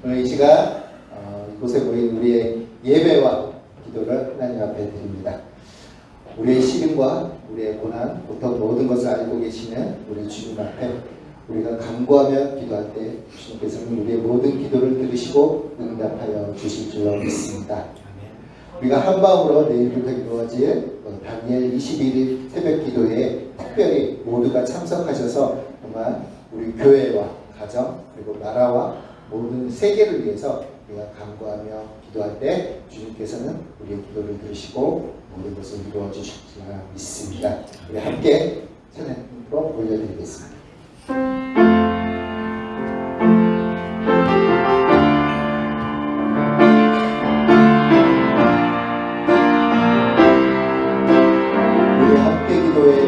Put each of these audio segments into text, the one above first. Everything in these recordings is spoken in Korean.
오늘 이 시간 이곳에 모인 우리의 예배와 기도를 하나님 앞에 드립니다. 우리의 시름과 우리의 고난, 고통 모든 것을 알고 계시는 우리 주님 앞에 우리가 간구하며 기도할 때 주님께서는 우리의 모든 기도를 들으시고 응답하여 주실 줄로 믿습니다. 우리가 한 마음으로 내일부터 이루어질 다니엘 21일 새벽 기도에 특별히 모두가 참석하셔서 정말 우리 교회와 가정 그리고 나라와 모든 세계를 위해서 우리가 간구하며 기도할 때 주님께서는 우리의 기도를 들으시고 모든 것을 이루어 주실 줄 믿습니다. 우리 함께 찬양으로 올려드리겠습니다. 우리 함께 기도해.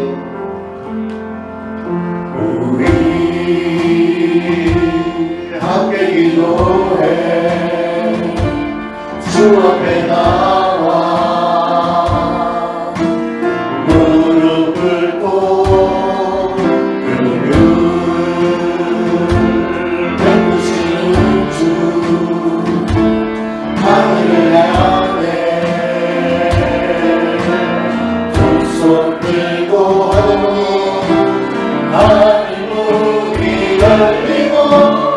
우리 함께 기도해. 주 앞에 나와 무릎 꿇고 긍휼 베푸시는 주 하늘을 향해 두 손 들고 하나님 문이 열리고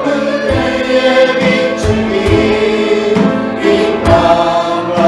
그대의 비추니 이 땅과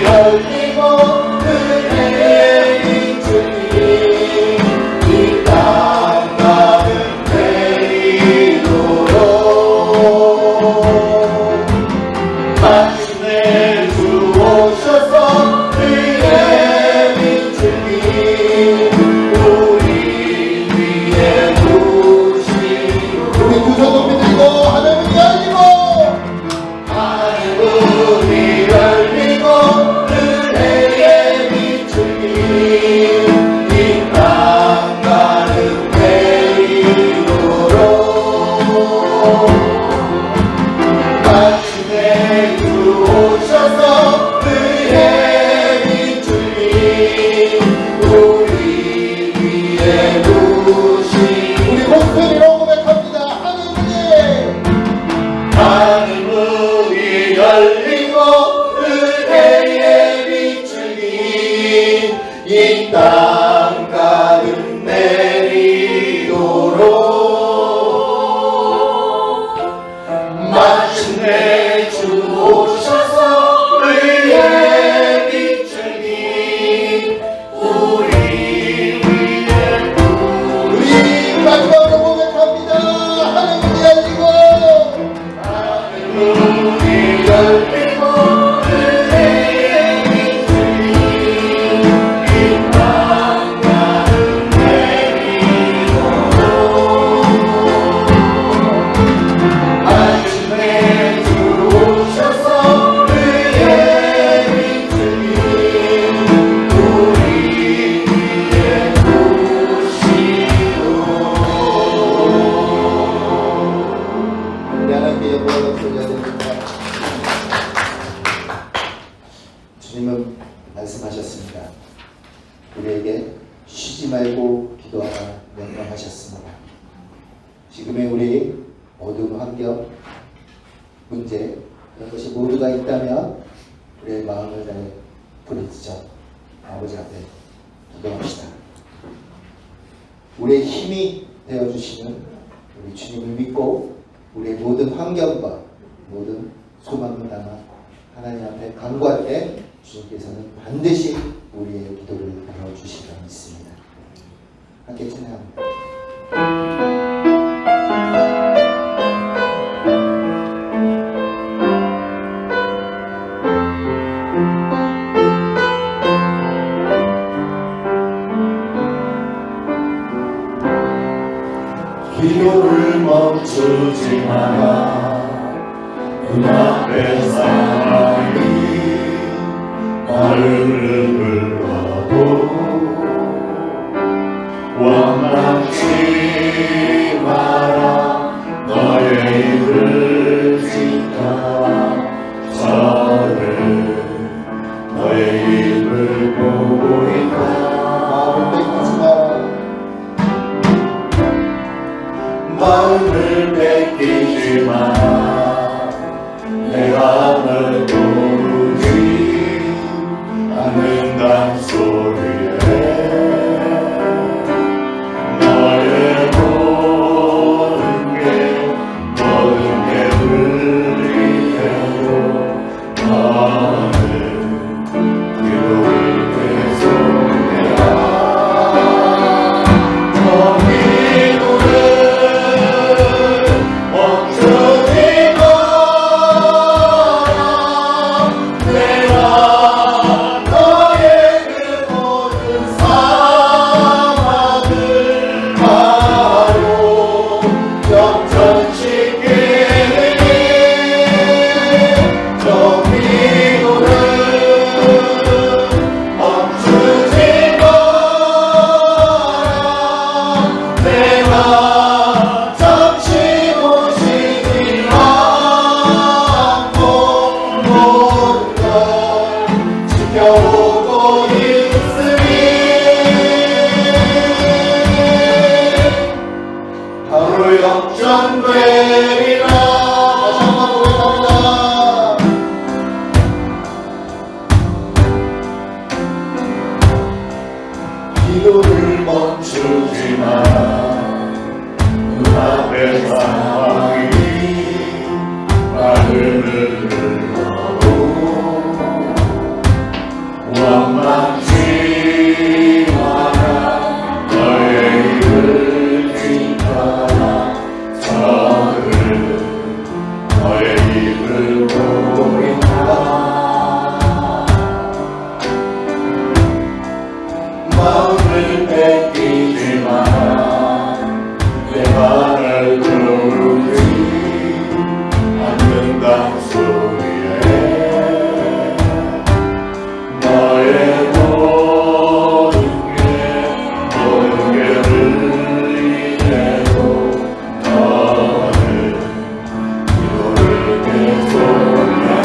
열리고 은혜의 주님 이 땅 가는 데이도록 마침내 주 오셔서 은혜의 주님 우리 위에 부시고 우리 두 손 높이 들고 하나님이 열리고 하늘문이 열리고 은혜의 빛주님 이 땅 가는 데이도록 마침내 주 오셔서 은혜의 빛주님 우리 위에 부시고 우리 목소리로 고백합니다. 하나님이 하늘문이 열리고 은혜의 빛주님 이 땅 가득 내리도록 마침내 주 오셔서 은혜의 빛주님 우리 위에 우리 마지막으로 고백합니다. 하나님이 열리고 문이 열리고 은혜의 빛주님 이 땅 가득 내리도록 마침내 주 오셔서 은혜의 빛주님 우리 위에 부시고 우리 하나님께 영광을 돌려드립니다. 주님은 말씀하셨습니다. 우리에게 쉬지 말고 기도하라 명령하셨습니다. 지금의 우리 모든 환경, 문제 이런 것이 모두가 있다면 우리의 마음을 다해 부르짖어 아버지 앞에 기도합시다. 우리의 힘이 되어주시는 우리 주님을 믿고 우리의 모든 환경과 모든 소망을 담아 하나님 앞에 간구할 때 주님께서는 반드시 우리의 기도를 들어주시리라 믿습니다. 함께 찬양합니다. 기도를 멈추지 마라 눈앞에 사랑이 나를 불러도 원망치 마라 너의 입을 지켜라 저를 너의 입을 보고 있다 마음을 뺏기지 마라. 마음을 뺏기지 마 내가 널 도우지 않는단 소리에 마음을 뺏기지 마라 내 말을 들지 않는다 소리에 너의 모든 죄를 이대로 너는 기도를 계속해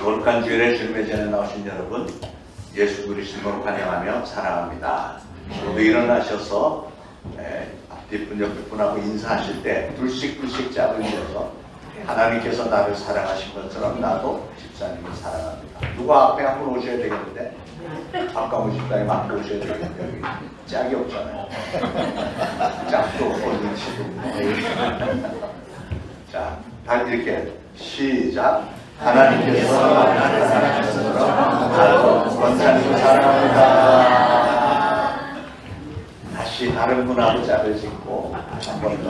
거룩한 주일에 주님의 전에 나오신 여러분, 예수 그리스도를 환영하며 사랑합니다. 모두 일어나셔서 뒷분 옆분하고 인사하실 때 둘씩 잡으셔서 하나님께서 나를 사랑하신 것처럼 나도 집사님을 사랑합니다. 누가 앞에 한 분 오셔야 되겠는데, 아까 집사님 앞에 오셔야 되겠는데 여기 짝이 없잖아요. 짝도 없고 눈치도 없고. 자, 다 이렇게 시작. 하나님께서 나를 사랑하신 것처럼 나도 권사님을 사랑합니다. 다시 다른 분하고 짝을 짓고 한 번 더.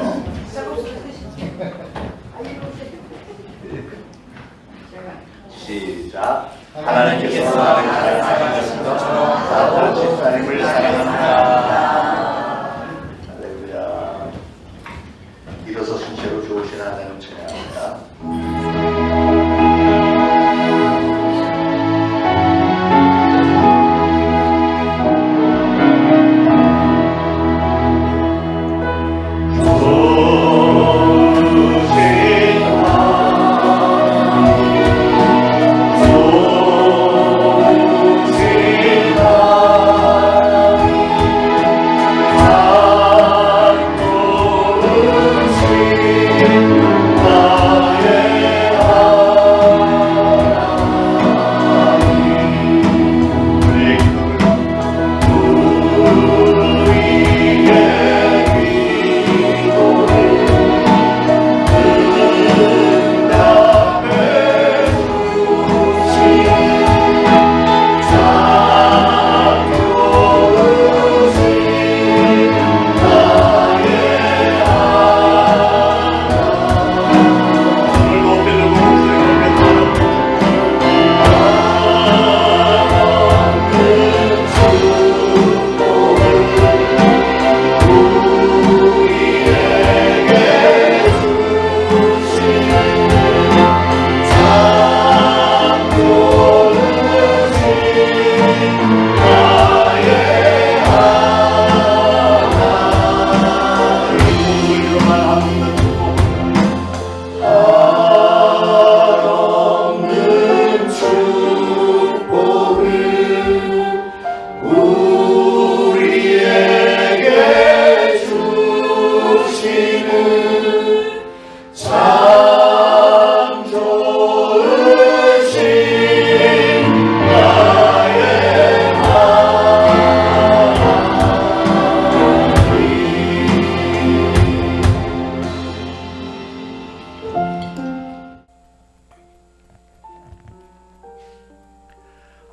시작. 하나님께서 나를 사랑하신 것처럼 나도 집사님을 사랑합니다. 할렐루야. 일어서 순체로 좋으신 하나님 찬양합니다.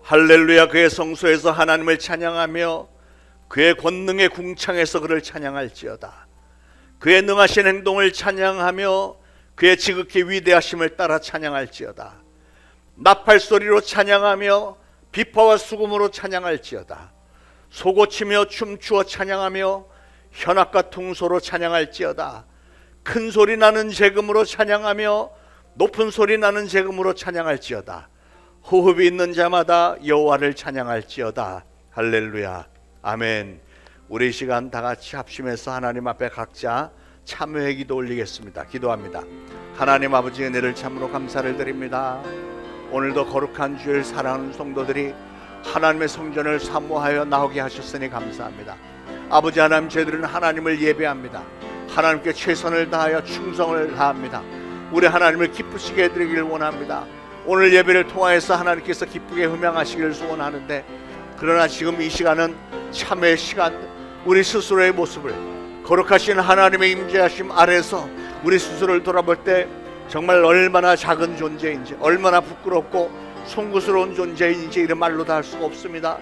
할렐루야. 그의 성소에서 하나님을 찬양하며 그의 권능의 궁창에서 그를 찬양할지어다. 그의 능하신 행동을 찬양하며 그의 지극히 위대하심을 따라 찬양할지어다. 나팔소리로 찬양하며 비파와 수금으로 찬양할지어다. 소고치며 춤추어 찬양하며 현악과 퉁소로 찬양할지어다. 큰 소리 나는 제금으로 찬양하며 높은 소리 나는 제금으로 찬양할지어다. 호흡이 있는 자마다 여호와를 찬양할지어다. 할렐루야. 아멘. 우리 이 시간 다 같이 합심해서 하나님 앞에 각자 참회의 기도 올리겠습니다. 기도합니다. 하나님 아버지, 은혜를 참으로 감사를 드립니다. 오늘도 거룩한 주일 사랑하는 성도들이 하나님의 성전을 사모하여 나오게 하셨으니 감사합니다. 아버지 하나님, 저희들은 하나님을 예배합니다. 하나님께 최선을 다하여 충성을 다합니다. 우리 하나님을 기쁘시게 해드리길 원합니다. 오늘 예배를 통하여서 하나님께서 기쁘게 흠양하시기를 소원하는데, 그러나 지금 이 시간은 참회의 시간, 우리 스스로의 모습을 거룩하신 하나님의 임재하심 아래서 우리 스스로를 돌아볼 때 정말 얼마나 작은 존재인지, 얼마나 부끄럽고 송구스러운 존재인지 이런 말로 다 할 수가 없습니다.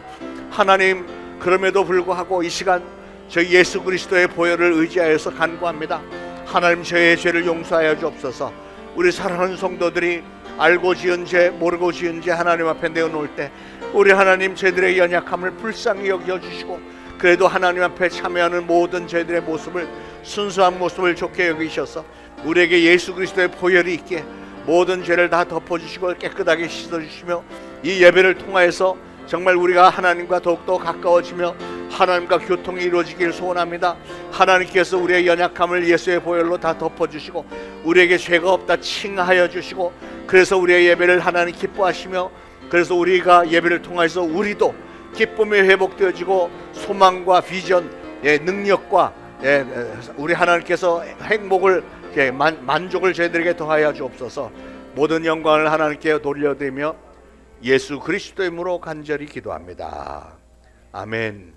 하나님, 그럼에도 불구하고 이 시간 저희 예수 그리스도의 보혈을 의지하여서 간구합니다. 하나님, 저의 죄를 용서하여 주옵소서. 우리 사랑하는 성도들이 알고 지은 죄, 모르고 지은 죄 하나님 앞에 내어놓을 때 우리 하나님, 죄들의 연약함을 불쌍히 여겨주시고 그래도 하나님 앞에 참여하는 모든 죄들의 모습을, 순수한 모습을 좋게 여기셔서 우리에게 예수 그리스도의 보혈이 있게 모든 죄를 다 덮어주시고 깨끗하게 씻어주시며 이 예배를 통하여서 정말 우리가 하나님과 더욱더 가까워지며 하나님과 교통이 이루어지길 소원합니다. 하나님께서 우리의 연약함을 예수의 보혈로 다 덮어주시고 우리에게 죄가 없다 칭하여 주시고, 그래서 우리의 예배를 하나님 기뻐하시며, 그래서 우리가 예배를 통해서 우리도 기쁨이 회복되어지고 소망과 비전, 능력과 우리 하나님께서 행복을, 만족을 저희들에게 더하여 주옵소서. 모든 영광을 하나님께 돌려드리며 예수 그리스도의 이름으로 간절히 기도합니다. 아멘.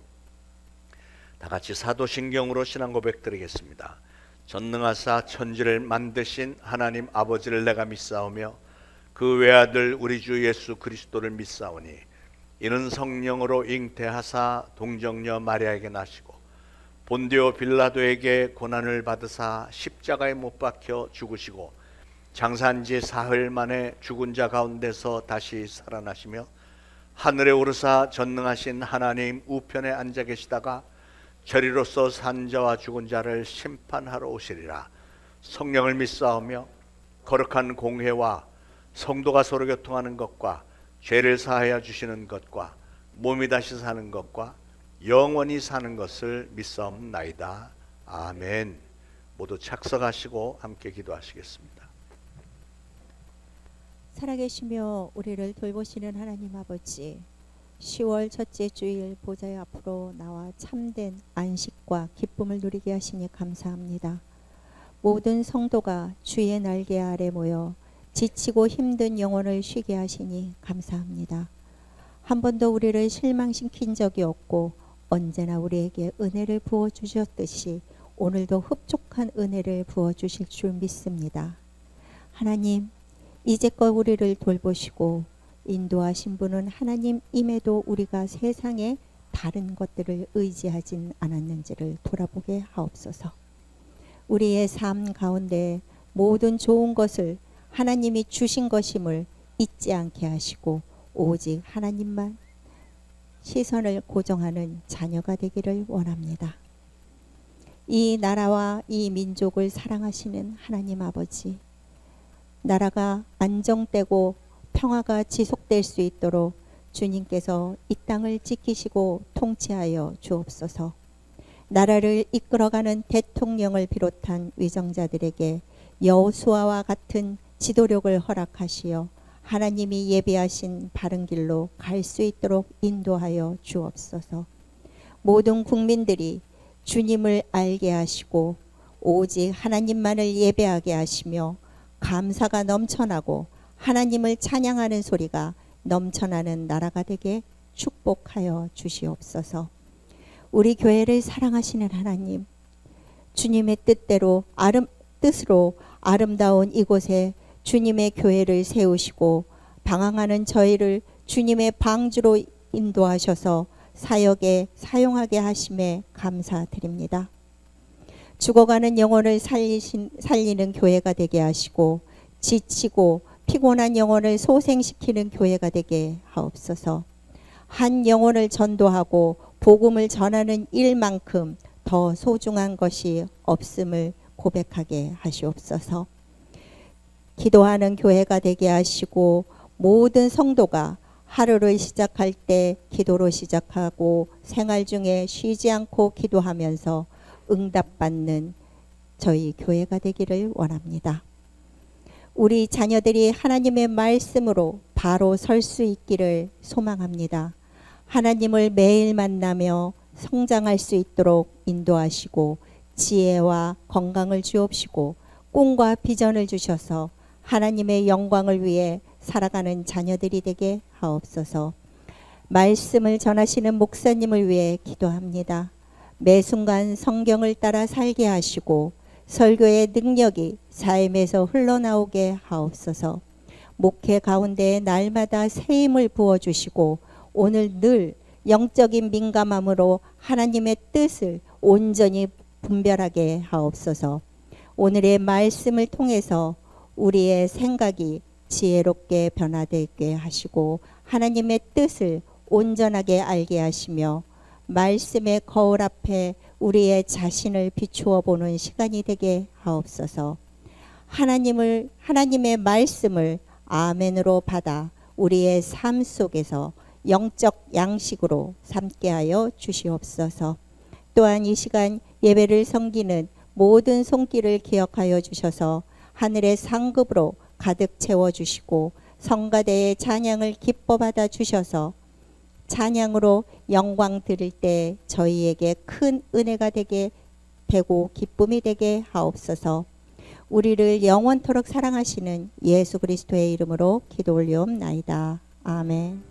다 같이 사도신경으로 신앙 고백 드리겠습니다. 전능하사 천지를 만드신 하나님 아버지를 내가 믿사오며 그 외아들 우리 주 예수 그리스도를 믿사오니 이는 성령으로 잉태하사 동정녀 마리아에게 나시고 본디오 빌라도에게 고난을 받으사 십자가에 못 박혀 죽으시고 장사한 지 사흘 만에 죽은 자 가운데서 다시 살아나시며 하늘에 오르사 전능하신 하나님 우편에 앉아 계시다가 저리로서 산 자와 죽은 자를 심판하러 오시리라. 성령을 믿사오며 거룩한 공회와 성도가 서로 교통하는 것과 죄를 사하여 주시는 것과 몸이 다시 사는 것과 영원히 사는 것을 믿사옵나이다. 아멘. 모두 착석하시고 함께 기도하시겠습니다. 살아계시며 우리를 돌보시는 하나님 아버지, 10월 첫째 주일 보좌의 앞으로 나와 참된 안식과 기쁨을 누리게 하시니 감사합니다. 모든 성도가 주의 날개 아래 모여 지치고 힘든 영혼을 쉬게 하시니 감사합니다. 한 번도 우리를 실망시킨 적이 없고 언제나 우리에게 은혜를 부어주셨듯이 오늘도 흡족한 은혜를 부어주실 줄 믿습니다. 하나님, 이제껏 우리를 돌보시고 인도하신 분은 하나님임에도 우리가 세상에 다른 것들을 의지하진 않았는지를 돌아보게 하옵소서. 우리의 삶 가운데 모든 좋은 것을 하나님이 주신 것임을 잊지 않게 하시고 오직 하나님만 시선을 고정하는 자녀가 되기를 원합니다. 이 나라와 이 민족을 사랑하시는 하나님 아버지, 나라가 안정되고 평화가 지속될 수 있도록 주님께서 이 땅을 지키시고 통치하여 주옵소서. 나라를 이끌어가는 대통령을 비롯한 위정자들에게 여호수아와 같은 지도력을 허락하시어 하나님이 예비하신 바른 길로 갈 수 있도록 인도하여 주옵소서. 모든 국민들이 주님을 알게 하시고 오직 하나님만을 예배하게 하시며 감사가 넘쳐나고 하나님을 찬양하는 소리가 넘쳐나는 나라가 되게 축복하여 주시옵소서. 우리 교회를 사랑하시는 하나님, 주님의 뜻으로 아름다운 이곳에 주님의 교회를 세우시고 방황하는 저희를 주님의 방주로 인도하셔서 사역에 사용하게 하심에 감사드립니다. 죽어가는 영혼을 살리는 교회가 되게 하시고 지치고 피곤한 영혼을 소생시키는 교회가 되게 하옵소서. 한 영혼을 전도하고 복음을 전하는 일만큼 더 소중한 것이 없음을 고백하게 하시옵소서. 기도하는 교회가 되게 하시고 모든 성도가 하루를 시작할 때 기도로 시작하고 생활 중에 쉬지 않고 기도하면서 응답받는 저희 교회가 되기를 원합니다. 우리 자녀들이 하나님의 말씀으로 바로 설 수 있기를 소망합니다. 하나님을 매일 만나며 성장할 수 있도록 인도하시고 지혜와 건강을 주옵시고 꿈과 비전을 주셔서 하나님의 영광을 위해 살아가는 자녀들이 되게 하옵소서. 말씀을 전하시는 목사님을 위해 기도합니다. 매 순간 성경을 따라 살게 하시고 설교의 능력이 삶에서 흘러나오게 하옵소서. 목회 가운데 날마다 새 힘을 부어주시고 오늘 늘 영적인 민감함으로 하나님의 뜻을 온전히 분별하게 하옵소서. 오늘의 말씀을 통해서 우리의 생각이 지혜롭게 변화되게 하시고 하나님의 뜻을 온전하게 알게 하시며 말씀의 거울 앞에 우리의 자신을 비추어 보는 시간이 되게 하옵소서. 하나님의 말씀을 아멘으로 받아 우리의 삶 속에서 영적 양식으로 삼게 하여 주시옵소서. 또한 이 시간 예배를 섬기는 모든 손길을 기억하여 주셔서 하늘의 상급으로 가득 채워주시고 성가대의 찬양을 기뻐 받아 주셔서 찬양으로 영광 드릴 때 저희에게 큰 은혜가 되고 기쁨이 되게 하옵소서. 우리를 영원토록 사랑하시는 예수 그리스도의 이름으로 기도 올리옵나이다. 아멘.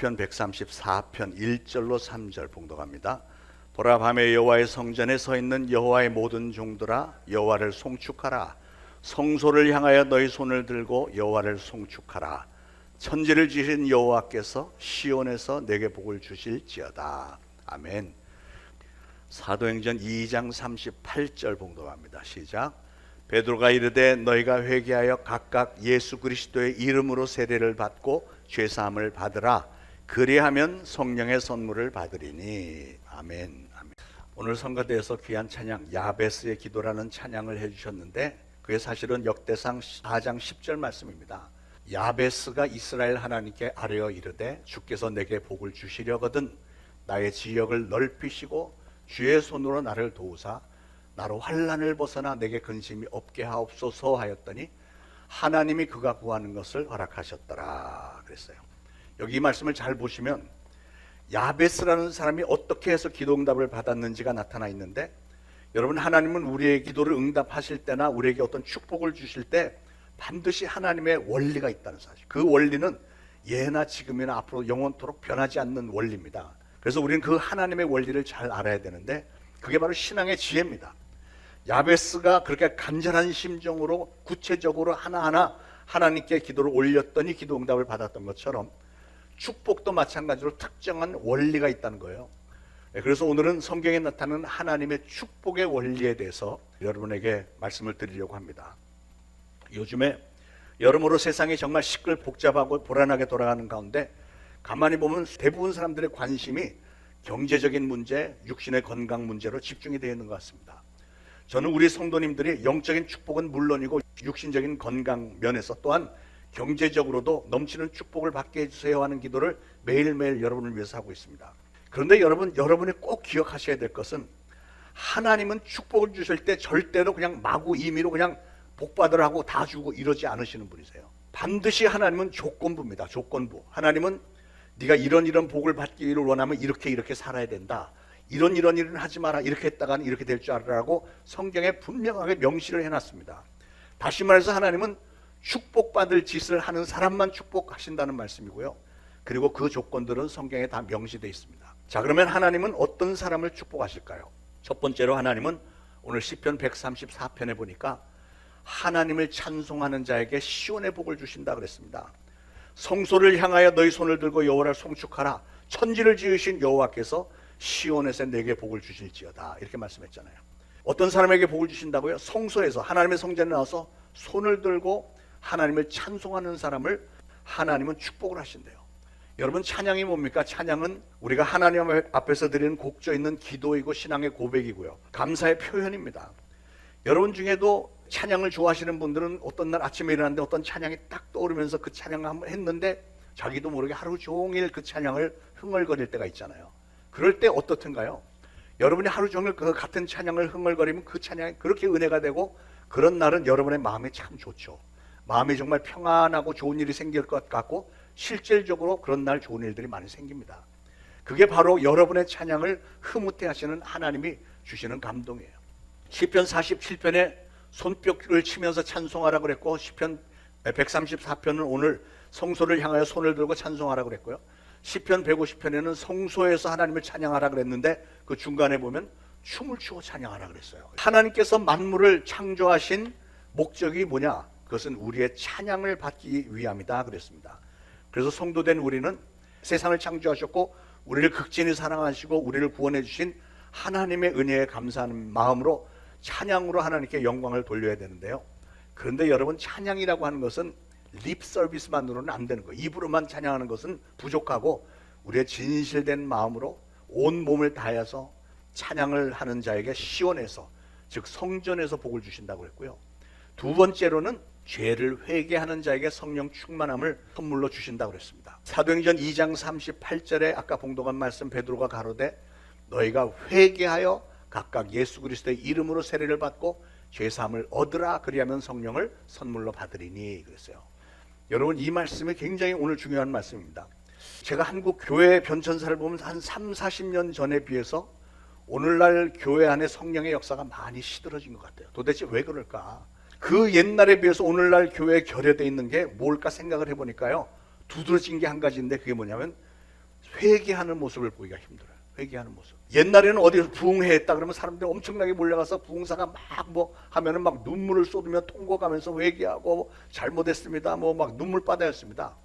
시편 134편 1절로 3절 봉독합니다. 보라 밤에 여호와의 성전에 서 있는 여호와의 모든 종들아 여호와를 송축하라. 성소를 향하여 너희 손을 들고 여호와를 송축하라. 천지를 지으신 여호와께서 시온에서 내게 복을 주실지어다. 아멘. 사도행전 2장 38절 봉독합니다. 시작. 베드로가 이르되 너희가 회개하여 각각 예수 그리스도의 이름으로 세례를 받고 죄사함을 받으라. 그리하면 성령의 선물을 받으리니. 아멘. 아멘. 오늘 성가대에서 귀한 찬양 야베스의 기도라는 찬양을 해주셨는데 그게 사실은 역대상 4장 10절 말씀입니다. 야베스가 이스라엘 하나님께 아뢰어 이르되 주께서 내게 복을 주시려거든 나의 지역을 넓히시고 주의 손으로 나를 도우사 나로 환난을 벗어나 내게 근심이 없게 하옵소서 하였더니 하나님이 그가 구하는 것을 허락하셨더라 그랬어요. 여기 이 말씀을 잘 보시면 야베스라는 사람이 어떻게 해서 기도응답을 받았는지가 나타나 있는데, 여러분, 하나님은 우리의 기도를 응답하실 때나 우리에게 어떤 축복을 주실 때 반드시 하나님의 원리가 있다는 사실, 그 원리는 예나 지금이나 앞으로 영원토록 변하지 않는 원리입니다. 그래서 우리는 그 하나님의 원리를 잘 알아야 되는데 그게 바로 신앙의 지혜입니다. 야베스가 그렇게 간절한 심정으로 구체적으로 하나하나 하나님께 기도를 올렸더니 기도 응답을 받았던 것처럼 축복도 마찬가지로 특정한 원리가 있다는 거예요. 그래서 오늘은 성경에 나타나는 하나님의 축복의 원리에 대해서 여러분에게 말씀을 드리려고 합니다. 요즘에 여러모로 세상이 정말 시끌복잡하고 불안하게 돌아가는 가운데 가만히 보면 대부분 사람들의 관심이 경제적인 문제, 육신의 건강 문제로 집중이 되어 있는 것 같습니다. 저는 우리 성도님들이 영적인 축복은 물론이고 육신적인 건강 면에서 또한 경제적으로도 넘치는 축복을 받게 해주세요 하는 기도를 매일매일 여러분을 위해서 하고 있습니다. 그런데 여러분이 꼭 기억하셔야 될 것은 하나님은 축복을 주실 때 절대로 그냥 마구 임의로 그냥 복 받으라고 다 주고 이러지 않으시는 분이세요. 반드시 하나님은 조건부입니다. 조건부. 하나님은 네가 이런 복을 받기를 원하면 이렇게 살아야 된다. 이런 일은 하지 마라. 이렇게 했다가는 이렇게 될 줄 알으라고 성경에 분명하게 명시를 해놨습니다. 다시 말해서 하나님은 축복받을 짓을 하는 사람만 축복하신다는 말씀이고요. 그리고 그 조건들은 성경에 다 명시되어 있습니다. 자, 그러면 하나님은 어떤 사람을 축복하실까요? 첫 번째로 하나님은 오늘 시편 134편에 보니까 하나님을 찬송하는 자에게 시온의 복을 주신다 그랬습니다. 성소를 향하여 너희 손을 들고 여호와를 송축하라. 천지를 지으신 여호와께서 시온에서 내게 복을 주실지어다. 이렇게 말씀했잖아요. 어떤 사람에게 복을 주신다고요? 성소에서, 하나님의 성전에 나와서 손을 들고 하나님을 찬송하는 사람을 하나님은 축복을 하신대요. 여러분, 찬양이 뭡니까? 찬양은 우리가 하나님 앞에서 드리는 곡조 있는 기도이고 신앙의 고백이고요, 감사의 표현입니다. 여러분 중에도 찬양을 좋아하시는 분들은 어떤 날 아침에 일어났는데 어떤 찬양이 딱 떠오르면서 그 찬양을 한번 했는데 자기도 모르게 하루 종일 그 찬양을 흥얼거릴 때가 있잖아요. 그럴 때 어떻든가요? 여러분이 하루 종일 그 같은 찬양을 흥얼거리면 그 찬양이 그렇게 은혜가 되고, 그런 날은 여러분의 마음이 참 좋죠. 마음이 정말 평안하고 좋은 일이 생길 것 같고 실질적으로 그런 날 좋은 일들이 많이 생깁니다. 그게 바로 여러분의 찬양을 흐뭇해 하시는 하나님이 주시는 감동이에요. 시편 47편에 손뼉을 치면서 찬송하라 그랬고, 시편 134편은 오늘 성소를 향하여 손을 들고 찬송하라 그랬고요, 시편 150편에는 성소에서 하나님을 찬양하라 그랬는데 그 중간에 보면 춤을 추어 찬양하라 그랬어요. 하나님께서 만물을 창조하신 목적이 뭐냐? 그것은 우리의 찬양을 받기 위함이다 그랬습니다. 그래서 성도된 우리는 세상을 창조하셨고 우리를 극진히 사랑하시고 우리를 구원해 주신 하나님의 은혜에 감사하는 마음으로 찬양으로 하나님께 영광을 돌려야 되는데요. 그런데 여러분, 찬양이라고 하는 것은 립 서비스만으로는 안 되는 거예요. 입으로만 찬양하는 것은 부족하고 우리의 진실된 마음으로 온 몸을 다해서 찬양을 하는 자에게 시온에서, 즉 성전에서 복을 주신다고 했고요. 두 번째로는 죄를 회개하는 자에게 성령 충만함을 선물로 주신다고 그랬습니다. 사도행전 2장 38절에 아까 봉독한 말씀, 베드로가 가로되 너희가 회개하여 각각 예수 그리스도의 이름으로 세례를 받고 죄사함을 얻으라. 그리하면 성령을 선물로 받으리니 그랬어요. 여러분, 이 말씀이 굉장히 오늘 중요한 말씀입니다. 제가 한국 교회 변천사를 보면 한 30-40년 전에 비해서 오늘날 교회 안에 성령의 역사가 많이 시들어진 것 같아요. 도대체 왜 그럴까? 그 옛날에 비해서 오늘날 교회에 결여되어 있는 게 뭘까 생각을 해보니까요, 두드러진 게 한 가지인데 그게 뭐냐면 회개하는 모습을 보기가 힘들어요. 회개하는 모습. 옛날에는 어디서 부흥회했다 그러면 사람들이 엄청나게 몰려가서 부흥사가 막 뭐 하면은 막 눈물을 쏟으며 통곡하면서 회개하고 잘못했습니다. 뭐 막 눈물바다였습니다.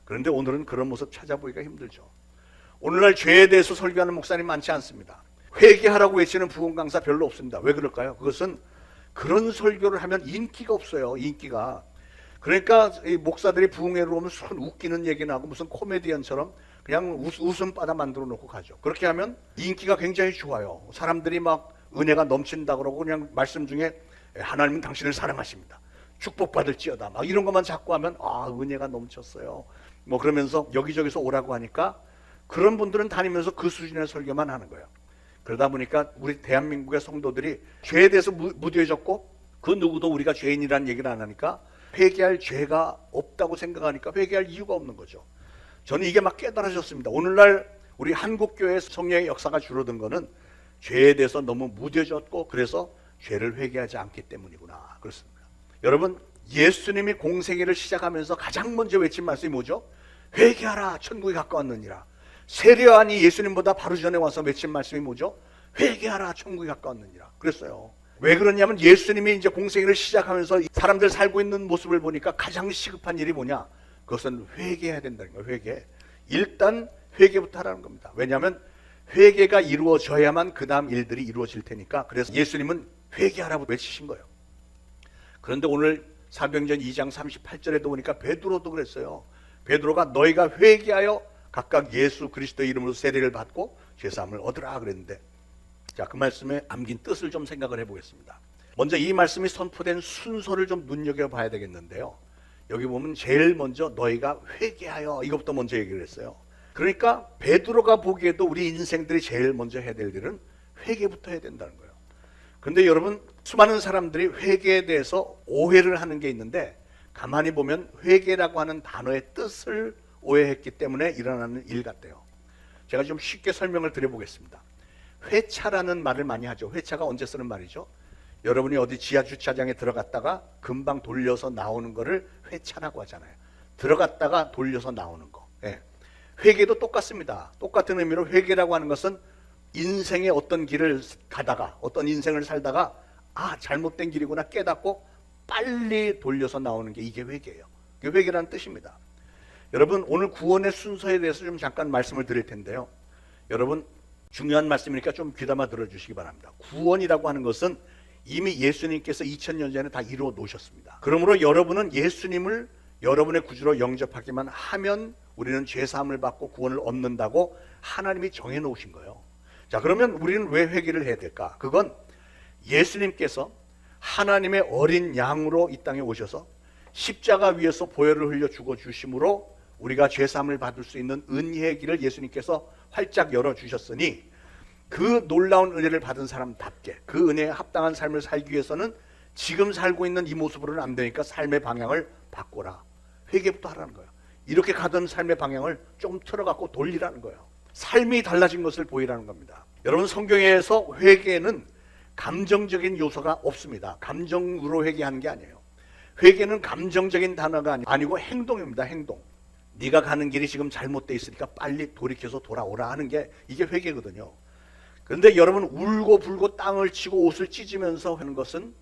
그런데 오늘은 그런 모습 찾아보기가 힘들죠. 오늘날 죄에 대해서 설교하는 목사님 많지 않습니다. 회개하라고 외치는 부흥 강사 별로 없습니다. 왜 그럴까요? 그것은 그런 설교를 하면 인기가 없어요. 인기가. 그러니까 이 목사들이 부흥회로 오면 무슨 웃기는 얘기나 하고 무슨 코미디언처럼 그냥 웃음바다 만들어 놓고 가죠. 그렇게 하면 인기가 굉장히 좋아요. 사람들이 막 은혜가 넘친다 그러고 그냥 말씀 중에 하나님은 당신을 사랑하십니다. 축복받을지어다. 막 이런 것만 자꾸 하면 아, 은혜가 넘쳤어요. 뭐 그러면서 여기저기서 오라고 하니까 그런 분들은 다니면서 그 수준의 설교만 하는 거예요. 그러다 보니까 우리 대한민국의 성도들이 죄에 대해서 무뎌졌고 그 누구도 우리가 죄인이라는 얘기를 안 하니까 회개할 죄가 없다고 생각하니까 회개할 이유가 없는 거죠. 저는 이게 막 깨달아졌습니다. 오늘날 우리 한국교회 성령의 역사가 줄어든 거는 죄에 대해서 너무 무뎌졌고 그래서 죄를 회개하지 않기 때문이구나. 그렇습니다. 여러분, 예수님이 공생애를 시작하면서 가장 먼저 외친 말씀이 뭐죠? 회개하라, 천국이 가까웠느니라. 세례요한이 예수님보다 바로 전에 와서 외친 말씀이 뭐죠? 회개하라, 천국이 가까웠느니라. 그랬어요. 왜 그러냐면 예수님이 이제 공생애를 시작하면서 사람들 살고 있는 모습을 보니까 가장 시급한 일이 뭐냐? 그것은 회개해야 된다는 거예요. 회개. 일단 회개부터 하라는 겁니다. 왜냐하면 회개가 이루어져야만 그 다음 일들이 이루어질 테니까. 그래서 예수님은 회개하라고 외치신 거예요. 그런데 오늘 사도행전 2장 38절에도 보니까 베드로도 그랬어요. 베드로가 너희가 회개하여 각각 예수 그리스도의 이름으로 세례를 받고 죄사함을 얻으라 그랬는데, 자, 그 말씀에 담긴 뜻을 좀 생각을 해보겠습니다. 먼저 이 말씀이 선포된 순서를 좀 눈여겨봐야 되겠는데요. 여기 보면 제일 먼저 너희가 회개하여 이것부터 먼저 얘기를 했어요. 그러니까 베드로가 보기에도 우리 인생들이 제일 먼저 해야 될 일은 회개부터 해야 된다는 거예요. 그런데 여러분, 수많은 사람들이 회개에 대해서 오해를 하는 게 있는데 가만히 보면 회개라고 하는 단어의 뜻을 오해했기 때문에 일어나는 일 같대요. 제가 좀 쉽게 설명을 드려보겠습니다. 회차라는 말을 많이 하죠. 회차가 언제 쓰는 말이죠? 여러분이 어디 지하 주차장에 들어갔다가 금방 돌려서 나오는 거를 회차라고 하잖아요. 들어갔다가 돌려서 나오는 거. 예. 회개도 똑같습니다. 똑같은 의미로 회개라고 하는 것은 인생의 어떤 길을 가다가 어떤 인생을 살다가 아, 잘못된 길이구나 깨닫고 빨리 돌려서 나오는 게 이게 회개예요. 그게 회개라는 뜻입니다. 여러분, 오늘 구원의 순서에 대해서 좀 잠깐 말씀을 드릴 텐데요. 여러분, 중요한 말씀이니까 좀 귀담아 들어주시기 바랍니다. 구원이라고 하는 것은 이미 예수님께서 2000년 전에 다 이루어 놓으셨습니다. 그러므로 여러분은 예수님을 여러분의 구주로 영접하기만 하면 우리는 죄사함을 받고 구원을 얻는다고 하나님이 정해 놓으신 거예요. 자, 그러면 우리는 왜 회개를 해야 될까? 그건 예수님께서 하나님의 어린 양으로 이 땅에 오셔서 십자가 위에서 보혈을 흘려 죽어주심으로 우리가 죄사함을 받을 수 있는 은혜의 길을 예수님께서 활짝 열어주셨으니 그 놀라운 은혜를 받은 사람답게 그 은혜에 합당한 삶을 살기 위해서는 지금 살고 있는 이 모습으로는 안 되니까 삶의 방향을 바꿔라. 회개부터 하라는 거예요. 이렇게 가던 삶의 방향을 좀 틀어갖고 돌리라는 거예요. 삶이 달라진 것을 보이라는 겁니다. 여러분, 성경에서 회개는 감정적인 요소가 없습니다. 감정으로 회개하는 게 아니에요. 회개는 감정적인 단어가 아니고 행동입니다. 행동. 네가 가는 길이 지금 잘못되어 있으니까 빨리 돌이켜서 돌아오라 하는 게 이게 회개거든요. 그런데 여러분, 울고 불고 땅을 치고 옷을 찢으면서 하는 것은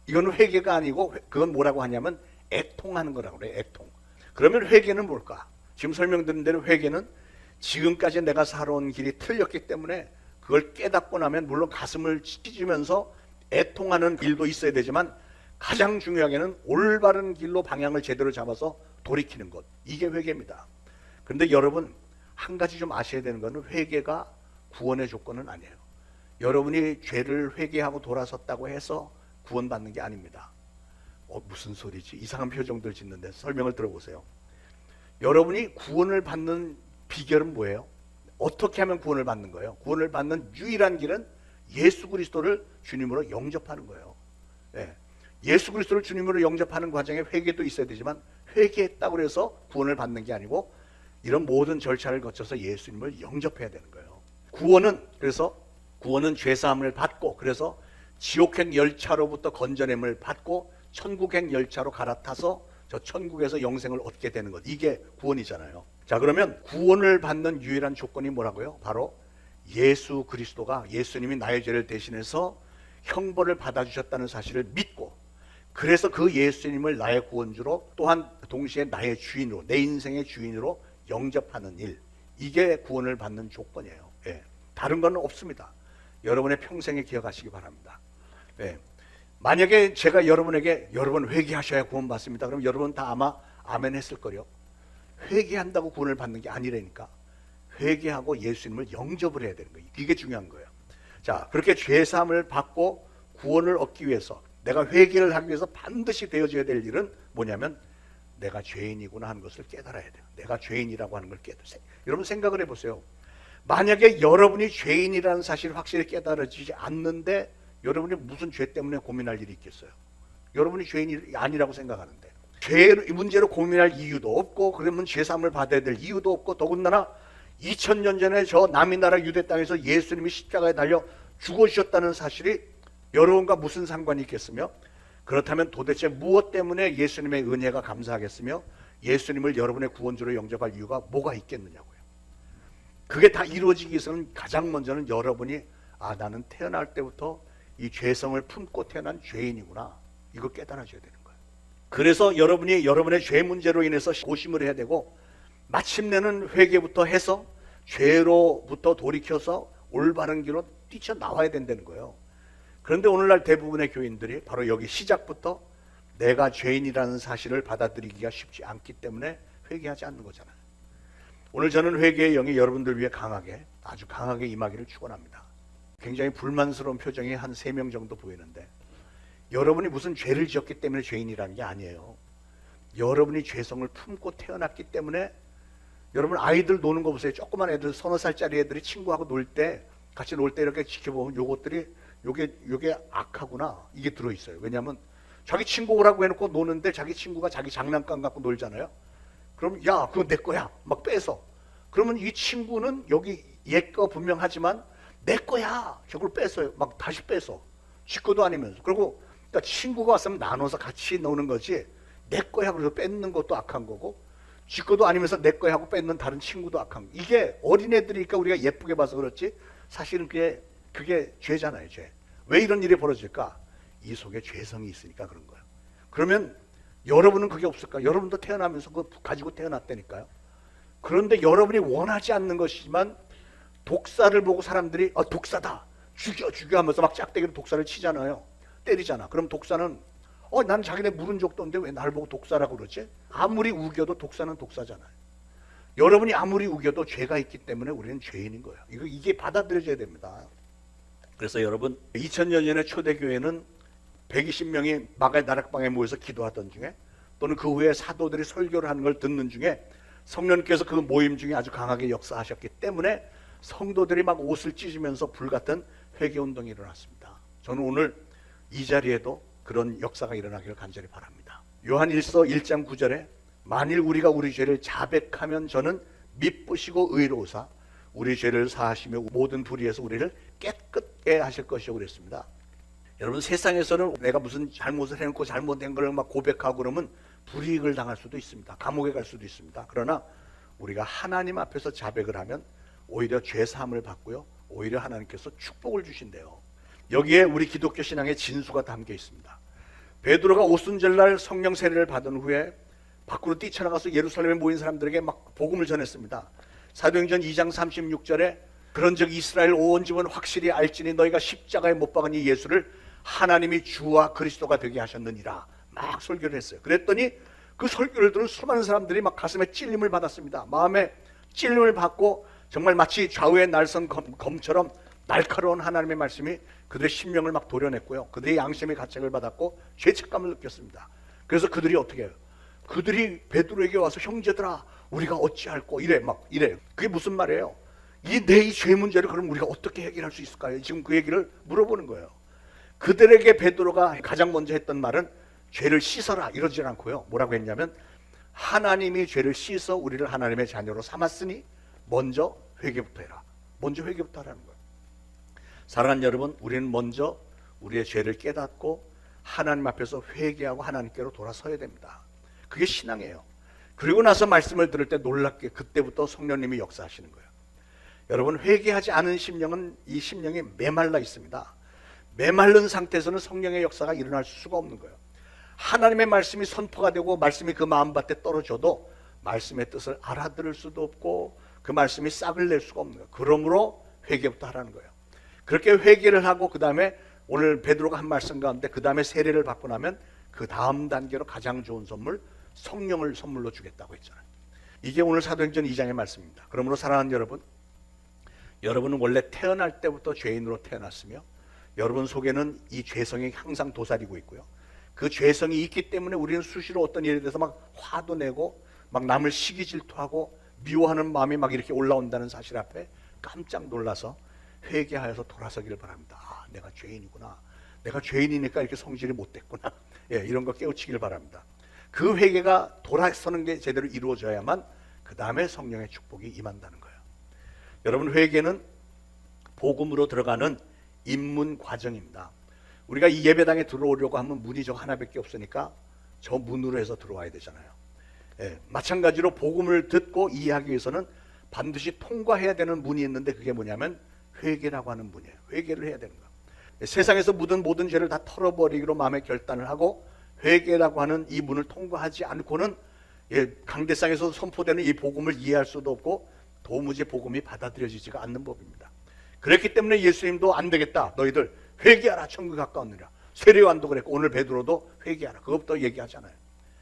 이건 회개가 아니고 그건 뭐라고 하냐면 애통하는 거라고 그래요. 애통. 그러면 회개는 뭘까? 지금 설명드린 대로 회개는 지금까지 내가 살아온 길이 틀렸기 때문에 그걸 깨닫고 나면 물론 가슴을 찢으면서 애통하는 일도 있어야 되지만 가장 중요하게는 올바른 길로 방향을 제대로 잡아서 돌이키는 것. 이게 회개입니다. 그런데 여러분, 한 가지 좀 아셔야 되는 것은 회개가 구원의 조건은 아니에요. 여러분이 죄를 회개하고 돌아섰다고 해서 구원받는 게 아닙니다. 무슨 소리지? 이상한 표정들 짓는데 설명을 들어보세요. 여러분이 구원을 받는 비결은 뭐예요? 어떻게 하면 구원을 받는 거예요? 구원을 받는 유일한 길은 예수 그리스도를 주님으로 영접하는 거예요. 네. 예수 그리스도를 주님으로 영접하는 과정에 회개도 있어야 되지만 회개했다고 해서 구원을 받는 게 아니고 이런 모든 절차를 거쳐서 예수님을 영접해야 되는 거예요. 구원은 죄사함을 받고 그래서 지옥행 열차로부터 건져냄을 받고 천국행 열차로 갈아타서 저 천국에서 영생을 얻게 되는 것. 이게 구원이잖아요. 자, 그러면 구원을 받는 유일한 조건이 뭐라고요? 바로 예수 그리스도가 예수님이 나의 죄를 대신해서 형벌을 받아주셨다는 사실을 믿고 그래서 그 예수님을 나의 구원주로 또한 동시에 나의 주인으로 내 인생의 주인으로 영접하는 일 이게 구원을 받는 조건이에요. 예. 다른 건 없습니다. 여러분의 평생에 기억하시기 바랍니다. 예. 만약에 제가 여러분에게 여러분 회개하셔야 구원 받습니다. 그럼 여러분 다 아마 아멘 했을 거요. 회개한다고 구원을 받는 게 아니라니까. 회개하고 예수님을 영접을 해야 되는 거예요. 이게 중요한 거예요. 자, 그렇게 죄사함을 받고 구원을 얻기 위해서 내가 회개를 하기 위해서 반드시 되어져야 될 일은 뭐냐면 내가 죄인이구나 하는 것을 깨달아야 돼요. 내가 죄인이라고 하는 걸 깨달으세요. 여러분 생각을 해보세요. 만약에 여러분이 죄인이라는 사실을 확실히 깨달아지지 않는데 여러분이 무슨 죄 때문에 고민할 일이 있겠어요? 여러분이 죄인이 아니라고 생각하는데 죄 문제로 고민할 이유도 없고 그러면 죄사함을 받아야 될 이유도 없고 더군다나 2000년 전에 저 남의 나라 유대 땅에서 예수님이 십자가에 달려 죽어주셨다는 사실이 여러분과 무슨 상관이 있겠으며 그렇다면 도대체 무엇 때문에 예수님의 은혜가 감사하겠으며 예수님을 여러분의 구원주로 영접할 이유가 뭐가 있겠느냐고요. 그게 다 이루어지기 위해서는 가장 먼저는 여러분이 나는 태어날 때부터 이 죄성을 품고 태어난 죄인이구나 이거 깨달아줘야 되는 거예요. 그래서 여러분이 여러분의 죄 문제로 인해서 고심을 해야 되고 마침내는 회개부터 해서 죄로부터 돌이켜서 올바른 길로 뛰쳐나와야 된다는 거예요. 그런데 오늘날 대부분의 교인들이 바로 여기 시작부터 내가 죄인이라는 사실을 받아들이기가 쉽지 않기 때문에 회개하지 않는 거잖아요. 오늘 저는 회개의 영이 여러분들 위해 강하게 아주 강하게 임하기를 축원합니다. 굉장히 불만스러운 표정이 한 3명 정도 보이는데 여러분이 무슨 죄를 지었기 때문에 죄인이라는 게 아니에요. 여러분이 죄성을 품고 태어났기 때문에 여러분 아이들 노는 거 보세요. 조그만 애들 30살짜리 애들이 친구하고 놀 때 같이 놀 때 이렇게 지켜보면 요것들이 요게 악하구나 이게 들어있어요. 왜냐하면 자기 친구 오라고 해놓고 노는데 자기 친구가 자기 장난감 갖고 놀잖아요. 그럼 야 그거 내 거야 막 빼서 그러면 이 친구는 여기 얘 거 분명하지만 내 거야 저걸 뺏어요. 막 다시 뺏어 지 거도 아니면서 그리고 그러니까 친구가 왔으면 나눠서 같이 노는 거지 내 거야 그래서 뺏는 것도 악한 거고 지 거도 아니면서 내 거야 하고 뺏는 다른 친구도 악한 거. 이게 어린애들이니까 우리가 예쁘게 봐서 그렇지 사실은 그게 죄잖아요. 죄. 왜 이런 일이 벌어질까? 이 속에 죄성이 있으니까 그런 거예요. 그러면 여러분은 그게 없을까? 여러분도 태어나면서 그거 가지고 태어났다니까요. 그런데 여러분이 원하지 않는 것이지만 독사를 보고 사람들이 독사다 죽여 하면서 막 짝대기로 독사를 치잖아요. 때리잖아. 그럼 독사는 난 자기네 물은 적도 없는데 왜 나를 보고 독사라고 그러지? 아무리 우겨도 독사는 독사잖아요. 여러분이 아무리 우겨도 죄가 있기 때문에 우리는 죄인인 거예요. 이게 받아들여져야 됩니다. 그래서 여러분 2000년 전에 초대교회는 120명이 마가의 다락방에 모여서 기도하던 중에 또는 그 후에 사도들이 설교를 하는 걸 듣는 중에 성령께서 그 모임 중에 아주 강하게 역사하셨기 때문에 성도들이 막 옷을 찢으면서 불같은 회개운동이 일어났습니다. 저는 오늘 이 자리에도 그런 역사가 일어나기를 간절히 바랍니다. 요한 1서 1장 9절에 만일 우리가 우리 죄를 자백하면 저는 미쁘시고 의로우사 우리 죄를 사하시며 모든 불의에서 우리를 깨끗게 하실 것이라고 그랬습니다. 여러분 세상에서는 내가 무슨 잘못을 해놓고 잘못된 걸 막 고백하고 그러면 불이익을 당할 수도 있습니다. 감옥에 갈 수도 있습니다. 그러나 우리가 하나님 앞에서 자백을 하면 오히려 죄사함을 받고요. 오히려 하나님께서 축복을 주신대요. 여기에 우리 기독교 신앙의 진수가 담겨 있습니다. 베드로가 오순절날 성령 세례를 받은 후에 밖으로 뛰쳐나가서 예루살렘에 모인 사람들에게 막 복음을 전했습니다. 사도행전 2장 36절에 그런즉 이스라엘 온 집은 확실히 알지니 너희가 십자가에 못 박은 이 예수를 하나님이 주와 그리스도가 되게 하셨느니라 막 설교를 했어요. 그랬더니 그 설교를 들은 수많은 사람들이 막 가슴에 찔림을 받았습니다. 마음에 찔림을 받고 정말 마치 좌우의 날선 검처럼 날카로운 하나님의 말씀이 그들의 심령을 막 도려냈고요. 그들의 양심의 가책을 받았고 죄책감을 느꼈습니다. 그래서 그들이 어떻게 해요? 그들이 베드로에게 와서 형제들아 우리가 어찌할꼬 이래. 그게 무슨 말이에요? 내 죄 문제를 그럼 우리가 어떻게 해결할 수 있을까요? 지금 그 얘기를 물어보는 거예요. 그들에게 베드로가 가장 먼저 했던 말은 죄를 씻어라 이러지 않고요. 뭐라고 했냐면 하나님이 죄를 씻어 우리를 하나님의 자녀로 삼았으니 먼저 회개부터 해라. 먼저 회개부터 하라는 거예요. 사랑하는 여러분, 우리는 먼저 우리의 죄를 깨닫고 하나님 앞에서 회개하고 하나님께로 돌아서야 됩니다. 그게 신앙이에요. 그리고 나서 말씀을 들을 때 놀랍게 그때부터 성령님이 역사하시는 거예요. 여러분, 회개하지 않은 심령은 이 심령이 메말라 있습니다. 메마른 상태에서는 성령의 역사가 일어날 수가 없는 거예요. 하나님의 말씀이 선포가 되고 말씀이 그 마음밭에 떨어져도 말씀의 뜻을 알아들을 수도 없고 그 말씀이 싹을 낼 수가 없는 거예요. 그러므로 회개부터 하라는 거예요. 그렇게 회개를 하고 그 다음에 오늘 베드로가 한 말씀 가운데 그 다음에 세례를 받고 나면 그 다음 단계로 가장 좋은 선물, 성령을 선물로 주겠다고 했잖아요. 이게 오늘 사도행전 2장의 말씀입니다. 그러므로 사랑하는 여러분, 여러분은 원래 태어날 때부터 죄인으로 태어났으며 여러분 속에는 이 죄성이 항상 도사리고 있고요. 그 죄성이 있기 때문에 우리는 수시로 어떤 일에 대해서 막 화도 내고 막 남을 시기 질투하고 미워하는 마음이 막 이렇게 올라온다는 사실 앞에 깜짝 놀라서 회개하여서 돌아서기를 바랍니다. 아, 내가 죄인이구나. 내가 죄인이니까 이렇게 성질이 못됐구나. 예, 이런 거 깨우치기를 바랍니다. 그 회개가 돌아서는 게 제대로 이루어져야만 그 다음에 성령의 축복이 임한다는 거예요. 여러분, 회개는 복음으로 들어가는 입문 과정입니다. 우리가 이 예배당에 들어오려고 하면 문이 저 하나밖에 없으니까 저 문으로 해서 들어와야 되잖아요. 예, 마찬가지로 복음을 듣고 이해하기 위해서는 반드시 통과해야 되는 문이 있는데 그게 뭐냐면 회개라고 하는 문이에요. 회개를 해야 되는 거예요. 세상에서 묻은 모든 죄를 다 털어버리기로 마음의 결단을 하고 회개라고 하는 이 문을 통과하지 않고는 강대상에서 선포되는 이 복음을 이해할 수도 없고 도무지 복음이 받아들여지지가 않는 법입니다. 그렇기 때문에 예수님도 안 되겠다. 너희들 회개하라. 천국이 가까웠느니라. 세례요한도 그랬고 오늘 베드로도 회개하라. 그것부터 얘기하잖아요.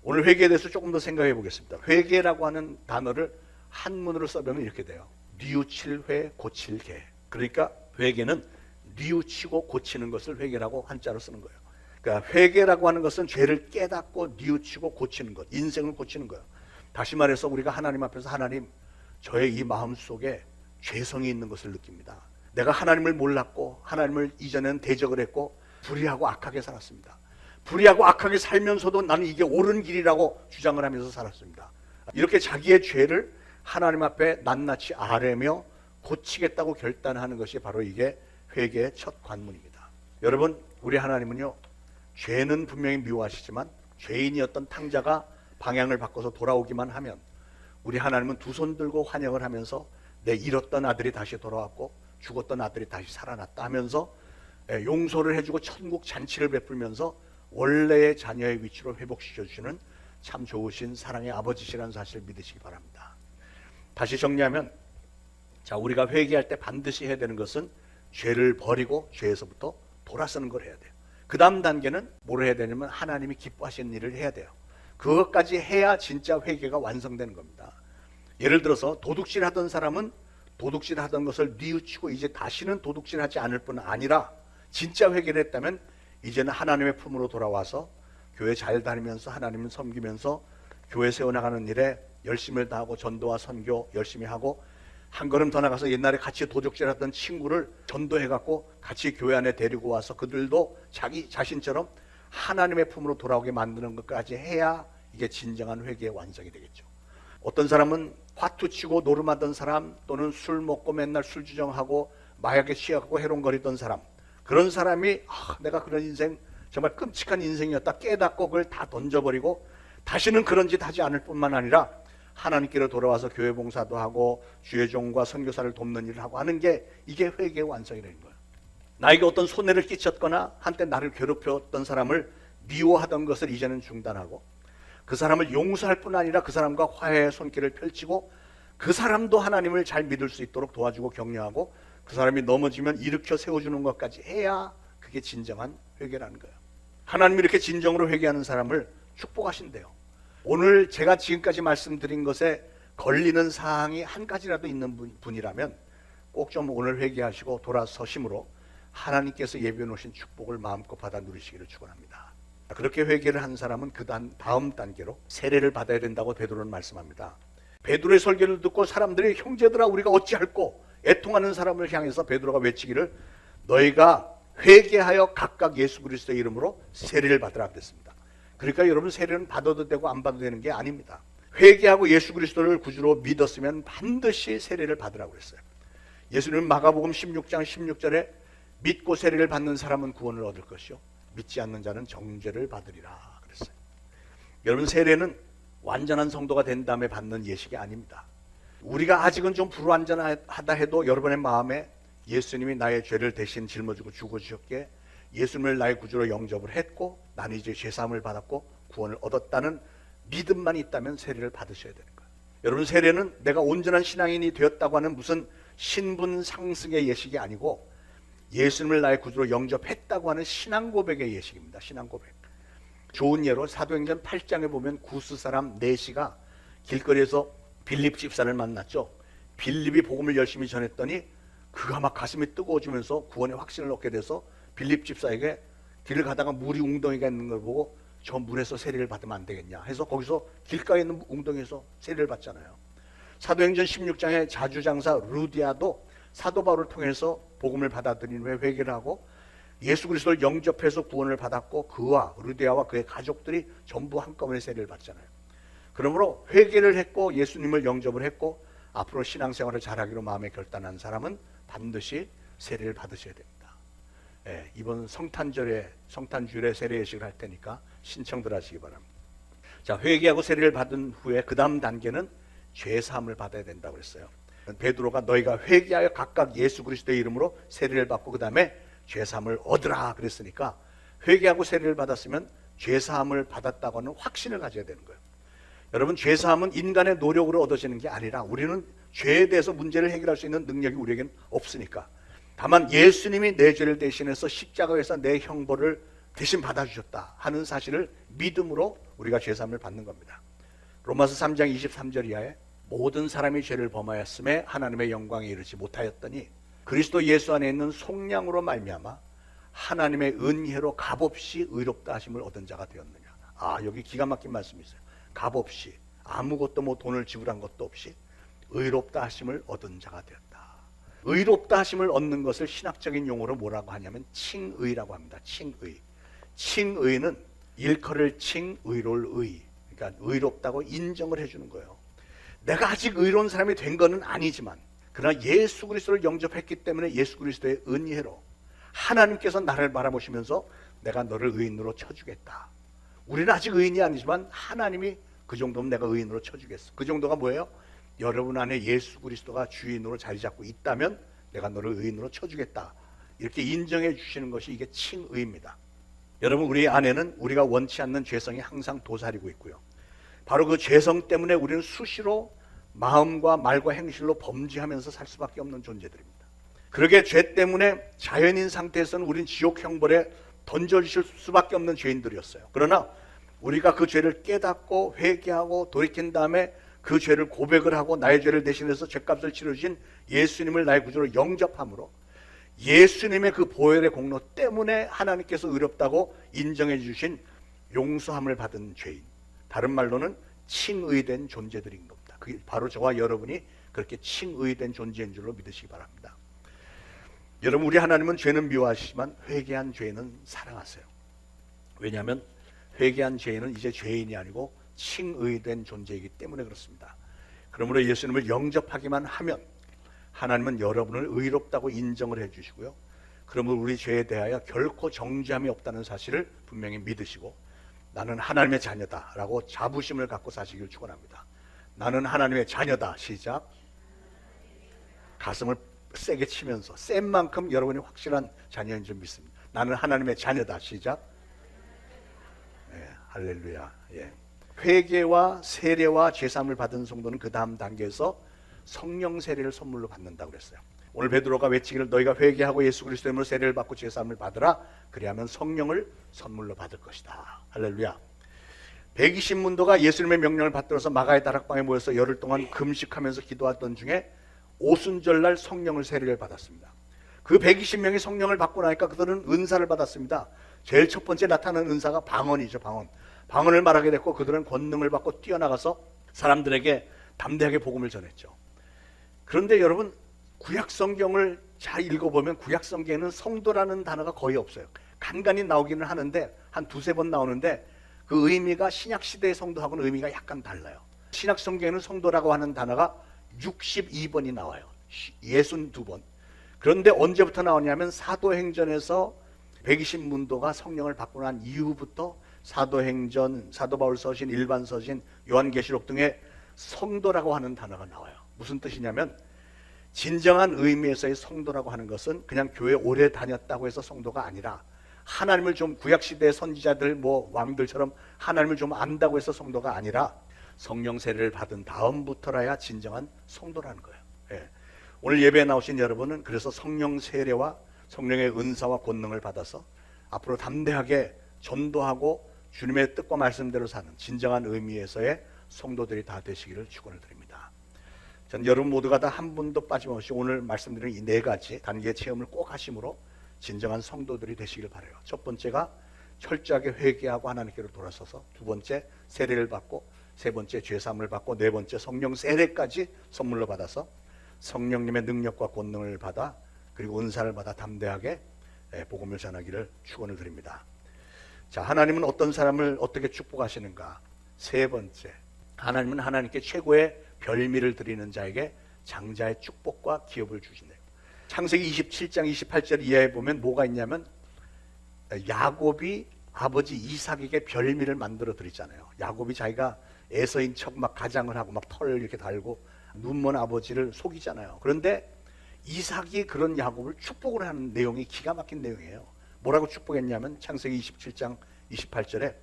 오늘 회개에 대해서 조금 더 생각해 보겠습니다. 회개라고 하는 단어를 한문으로 써보면 이렇게 돼요. 뉘우칠회 고칠개. 그러니까 회개는 뉘우치고 고치는 것을 회개라고 한자로 쓰는 거예요. 그러니까 회개라고 하는 것은 죄를 깨닫고 뉘우치고 고치는 것, 인생을 고치는 거예요. 다시 말해서 우리가 하나님 앞에서 하나님, 저의 이 마음 속에 죄성이 있는 것을 느낍니다. 내가 하나님을 몰랐고 하나님을 이전에는 대적을 했고 불의하고 악하게 살았습니다. 불의하고 악하게 살면서도 나는 이게 옳은 길이라고 주장을 하면서 살았습니다. 이렇게 자기의 죄를 하나님 앞에 낱낱이 아뢰며 고치겠다고 결단하는 것이 바로 이게 회개의 첫 관문입니다. 여러분, 우리 하나님은요, 죄는 분명히 미워하시지만 죄인이었던 탕자가 방향을 바꿔서 돌아오기만 하면 우리 하나님은 두 손 들고 환영을 하면서 내 잃었던 아들이 다시 돌아왔고 죽었던 아들이 다시 살아났다 하면서 용서를 해주고 천국 잔치를 베풀면서 원래의 자녀의 위치로 회복시켜주시는 참 좋으신 사랑의 아버지시라는 사실을 믿으시기 바랍니다. 다시 정리하면, 자, 우리가 회개할 때 반드시 해야 되는 것은 죄를 버리고 죄에서부터 돌아서는 걸 해야 돼요. 그 다음 단계는 뭘 해야 되냐면 하나님이 기뻐하시는 일을 해야 돼요. 그것까지 해야 진짜 회개가 완성되는 겁니다. 예를 들어서 도둑질 하던 사람은 도둑질 하던 것을 뉘우치고 이제 다시는 도둑질 하지 않을 뿐 아니라 진짜 회개를 했다면 이제는 하나님의 품으로 돌아와서 교회 잘 다니면서 하나님을 섬기면서 교회 세워나가는 일에 열심을 다하고 전도와 선교 열심히 하고 한 걸음 더 나가서 옛날에 같이 도둑질하던 친구를 전도해갖고 같이 교회 안에 데리고 와서 그들도 자기 자신처럼 하나님의 품으로 돌아오게 만드는 것까지 해야 이게 진정한 회개의 완성이 되겠죠. 어떤 사람은 화투치고 노름하던 사람 또는 술 먹고 맨날 술주정하고 마약에 취하고 해롱거리던 사람, 그런 사람이 내가 그런 인생 정말 끔찍한 인생이었다 깨닫고 그걸 다 던져버리고 다시는 그런 짓 하지 않을 뿐만 아니라 하나님께로 돌아와서 교회 봉사도 하고 주의 종과 선교사를 돕는 일을 하고 하는 게 이게 회개의 완성이 되는 거예요. 나에게 어떤 손해를 끼쳤거나 한때 나를 괴롭혔던 사람을 미워하던 것을 이제는 중단하고 그 사람을 용서할 뿐 아니라 그 사람과 화해의 손길을 펼치고 그 사람도 하나님을 잘 믿을 수 있도록 도와주고 격려하고 그 사람이 넘어지면 일으켜 세워주는 것까지 해야 그게 진정한 회개라는 거예요. 하나님이 이렇게 진정으로 회개하는 사람을 축복하신대요. 오늘 제가 지금까지 말씀드린 것에 걸리는 사항이 한 가지라도 있는 분이라면 꼭 좀 오늘 회개하시고 돌아서심으로 하나님께서 예비해 놓으신 축복을 마음껏 받아 누리시기를 축원합니다. 그렇게 회개를 한 사람은 그 다음 단계로 세례를 받아야 된다고 베드로는 말씀합니다. 베드로의 설교를 듣고 사람들이 형제들아 우리가 어찌할꼬 애통하는 사람을 향해서 베드로가 외치기를 너희가 회개하여 각각 예수 그리스도의 이름으로 세례를 받으라 그랬습니다. 그러니까 여러분, 세례는 받아도 되고 안 받아도 되는 게 아닙니다. 회개하고 예수 그리스도를 구주로 믿었으면 반드시 세례를 받으라고 그랬어요. 예수님은 마가복음 16장 16절에 믿고 세례를 받는 사람은 구원을 얻을 것이요 믿지 않는 자는 정죄를 받으리라 그랬어요. 여러분, 세례는 완전한 성도가 된 다음에 받는 예식이 아닙니다. 우리가 아직은 좀 불완전하다 해도 여러분의 마음에 예수님이 나의 죄를 대신 짊어지고 죽어주셨기에 예수님을 나의 구주로 영접을 했고 나는 이제 죄사함을 받았고 구원을 얻었다는 믿음만 있다면 세례를 받으셔야 되는 거예요. 여러분, 세례는 내가 온전한 신앙인이 되었다고 하는 무슨 신분 상승의 예식이 아니고 예수님을 나의 구주로 영접했다고 하는 신앙 고백의 예식입니다. 신앙 고백. 좋은 예로 사도행전 8장에 보면 구스 사람 네시가 길거리에서 빌립 집사를 만났죠. 빌립이 복음을 열심히 전했더니 그가 막 가슴이 뜨거워지면서 구원의 확신을 얻게 돼서 빌립 집사에게 길을 가다가 물이 웅덩이가 있는 걸 보고 저 물에서 세례를 받으면 안 되겠냐 해서 거기서 길가에 있는 웅덩이에서 세례를 받잖아요. 사도행전 16장의 자주장사 루디아도 사도 바울을 통해서 복음을 받아들인 후에 회개를 하고 예수 그리스도를 영접해서 구원을 받았고 그와 루디아와 그의 가족들이 전부 한꺼번에 세례를 받잖아요. 그러므로 회개를 했고 예수님을 영접을 했고 앞으로 신앙생활을 잘하기로 마음에 결단한 사람은 반드시 세례를 받으셔야 됩니다. 예, 이번 성탄주일에 세례 예식을 할 테니까 신청들 하시기 바랍니다. 자, 회개하고 세례를 받은 후에 그 다음 단계는 죄사함을 받아야 된다고 그랬어요. 베드로가 너희가 회개하여 각각 예수 그리스도의 이름으로 세례를 받고 그 다음에 죄사함을 얻으라 그랬으니까 회개하고 세례를 받았으면 죄사함을 받았다고 하는 확신을 가져야 되는 거예요. 여러분, 죄사함은 인간의 노력으로 얻어지는 게 아니라 우리는 죄에 대해서 문제를 해결할 수 있는 능력이 우리에겐 없으니까 다만 예수님이 내 죄를 대신해서 십자가에서 내 형벌을 대신 받아주셨다 하는 사실을 믿음으로 우리가 죄사함을 받는 겁니다. 로마서 3장 23절 이하에 모든 사람이 죄를 범하였음에 하나님의 영광에 이르지 못하였더니 그리스도 예수 안에 있는 속량으로 말미암아 하나님의 은혜로 값없이 의롭다 하심을 얻은 자가 되었느냐. 여기 기가 막힌 말씀이 있어요. 값없이, 아무것도 뭐 돈을 지불한 것도 없이 의롭다 하심을 얻은 자가 되었다. 의롭다 하심을 얻는 것을 신학적인 용어로 뭐라고 하냐면 칭의라고 합니다. 칭의. 칭의는 일컬을 칭, 의로울 의. 그러니까 의롭다고 인정을 해주는 거예요. 내가 아직 의로운 사람이 된 것은 아니지만 그러나 예수 그리스도를 영접했기 때문에 예수 그리스도의 은혜로 하나님께서 나를 바라보시면서 내가 너를 의인으로 쳐주겠다. 우리는 아직 의인이 아니지만 하나님이 그 정도면 내가 의인으로 쳐주겠어. 그 정도가 뭐예요? 여러분 안에 예수 그리스도가 주인으로 자리 잡고 있다면 내가 너를 의인으로 쳐주겠다. 이렇게 인정해 주시는 것이 이게 칭의입니다. 여러분, 우리 안에는 우리가 원치 않는 죄성이 항상 도사리고 있고요. 바로 그 죄성 때문에 우리는 수시로 마음과 말과 행실로 범죄하면서 살 수밖에 없는 존재들입니다. 그러게 죄 때문에 자연인 상태에서는 우리는 지옥 형벌에 던져주실 수밖에 없는 죄인들이었어요. 그러나 우리가 그 죄를 깨닫고 회개하고 돌이킨 다음에 그 죄를 고백을 하고 나의 죄를 대신해서 죄값을 치르신 예수님을 나의 구주로 영접함으로 예수님의 그 보혈의 공로 때문에 하나님께서 의롭다고 인정해 주신 용서함을 받은 죄인, 다른 말로는 칭의된 존재들인 겁니다. 그게 바로 저와 여러분이 그렇게 칭의된 존재인 줄로 믿으시기 바랍니다. 여러분, 우리 하나님은 죄는 미워하시지만 회개한 죄인은 사랑하세요. 왜냐하면 회개한 죄인은 이제 죄인이 아니고 칭의된 존재이기 때문에 그렇습니다. 그러므로 예수님을 영접하기만 하면 하나님은 여러분을 의롭다고 인정을 해주시고요. 그러므로 우리 죄에 대하여 결코 정죄함이 없다는 사실을 분명히 믿으시고 나는 하나님의 자녀다 라고 자부심을 갖고 사시길 축원합니다. 나는 하나님의 자녀다. 시작. 가슴을 세게 치면서 센 만큼 여러분이 확실한 자녀인 줄 믿습니다. 나는 하나님의 자녀다. 시작. 할렐루야. 회개와 세례와 제사함을 받은 성도는 그 다음 단계에서 성령 세례를 선물로 받는다고 그랬어요. 오늘 베드로가 외치기를 너희가 회개하고 예수 그리스도의 이름으로 세례를 받고 제사함을 받으라. 그리하면 성령을 선물로 받을 것이다. 할렐루야. 120문도가 예수님의 명령을 받들어서 마가의 다락방에 모여서 열흘 동안 금식하면서 기도하던 중에 오순절날 성령을 세례를 받았습니다. 그 120명이 성령을 받고 나니까 그들은 은사를 받았습니다. 제일 첫 번째 나타나는 은사가 방언이죠. 방언을 말하게 됐고 그들은 권능을 받고 뛰어나가서 사람들에게 담대하게 복음을 전했죠. 그런데 여러분, 구약 성경을 잘 읽어보면 구약 성경에는 성도라는 단어가 거의 없어요. 간간히 나오기는 하는데 한 두세 번 나오는데 그 의미가 신약 시대의 성도하고는 의미가 약간 달라요. 신약 성경에는 성도라고 하는 단어가 62번이 나와요. 62번. 그런데 언제부터 나오냐면 사도행전에서 120문도가 성령을 받고 난 이후부터 사도행전, 사도바울 서신, 일반 서신, 요한계시록 등의 성도라고 하는 단어가 나와요. 무슨 뜻이냐면 진정한 의미에서의 성도라고 하는 것은 그냥 교회 오래 다녔다고 해서 성도가 아니라 하나님을 좀 구약시대의 선지자들 뭐 왕들처럼 하나님을 좀 안다고 해서 성도가 아니라 성령 세례를 받은 다음부터라야 진정한 성도라는 거예요. 예. 오늘 예배에 나오신 여러분은 그래서 성령 세례와 성령의 은사와 권능을 받아서 앞으로 담대하게 전도하고 주님의 뜻과 말씀대로 사는 진정한 의미에서의 성도들이 다 되시기를 축원을 드립니다. 저는 여러분 모두가 다 한 분도 빠짐없이 오늘 말씀드린 이 네 가지 단계의 체험을 꼭 하심으로 진정한 성도들이 되시길 바라요. 첫 번째가 철저하게 회개하고 하나님께로 돌아서서, 두 번째 세례를 받고, 세 번째 죄사함을 받고, 네 번째 성령 세례까지 선물로 받아서 성령님의 능력과 권능을 받아 그리고 은사를 받아 담대하게 복음을 전하기를 축원을 드립니다. 자, 하나님은 어떤 사람을 어떻게 축복하시는가? 세 번째, 하나님은 하나님께 최고의 별미를 드리는 자에게 장자의 축복과 기업을 주신대요. 창세기 27장 28절 이하에 보면 뭐가 있냐면 야곱이 아버지 이삭에게 별미를 만들어 드리잖아요. 야곱이 자기가 에서인 척 막 가장을 하고 막 털을 이렇게 달고 눈먼 아버지를 속이잖아요. 그런데 이삭이 그런 야곱을 축복을 하는 내용이 기가 막힌 내용이에요. 뭐라고 축복했냐면 창세기 27장 28절에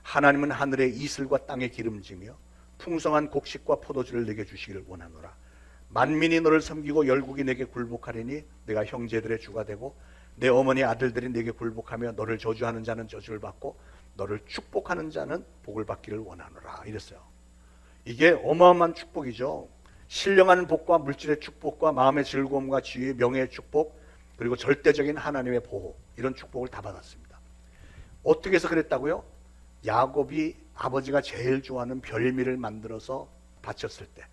하나님은 하늘의 이슬과 땅의 기름지며 풍성한 곡식과 포도주를 내게 주시기를 원하노라. 만민이 너를 섬기고 열국이 내게 굴복하리니 내가 형제들의 주가 되고 내 어머니 아들들이 내게 굴복하며 너를 저주하는 자는 저주를 받고 너를 축복하는 자는 복을 받기를 원하노라. 이랬어요. 이게 어마어마한 축복이죠. 신령한 복과 물질의 축복과 마음의 즐거움과 지혜의 명예의 축복, 그리고 절대적인 하나님의 보호, 이런 축복을 다 받았습니다. 어떻게 해서 그랬다고요? 야곱이 아버지가 제일 좋아하는 별미를 만들어서 바쳤을 때.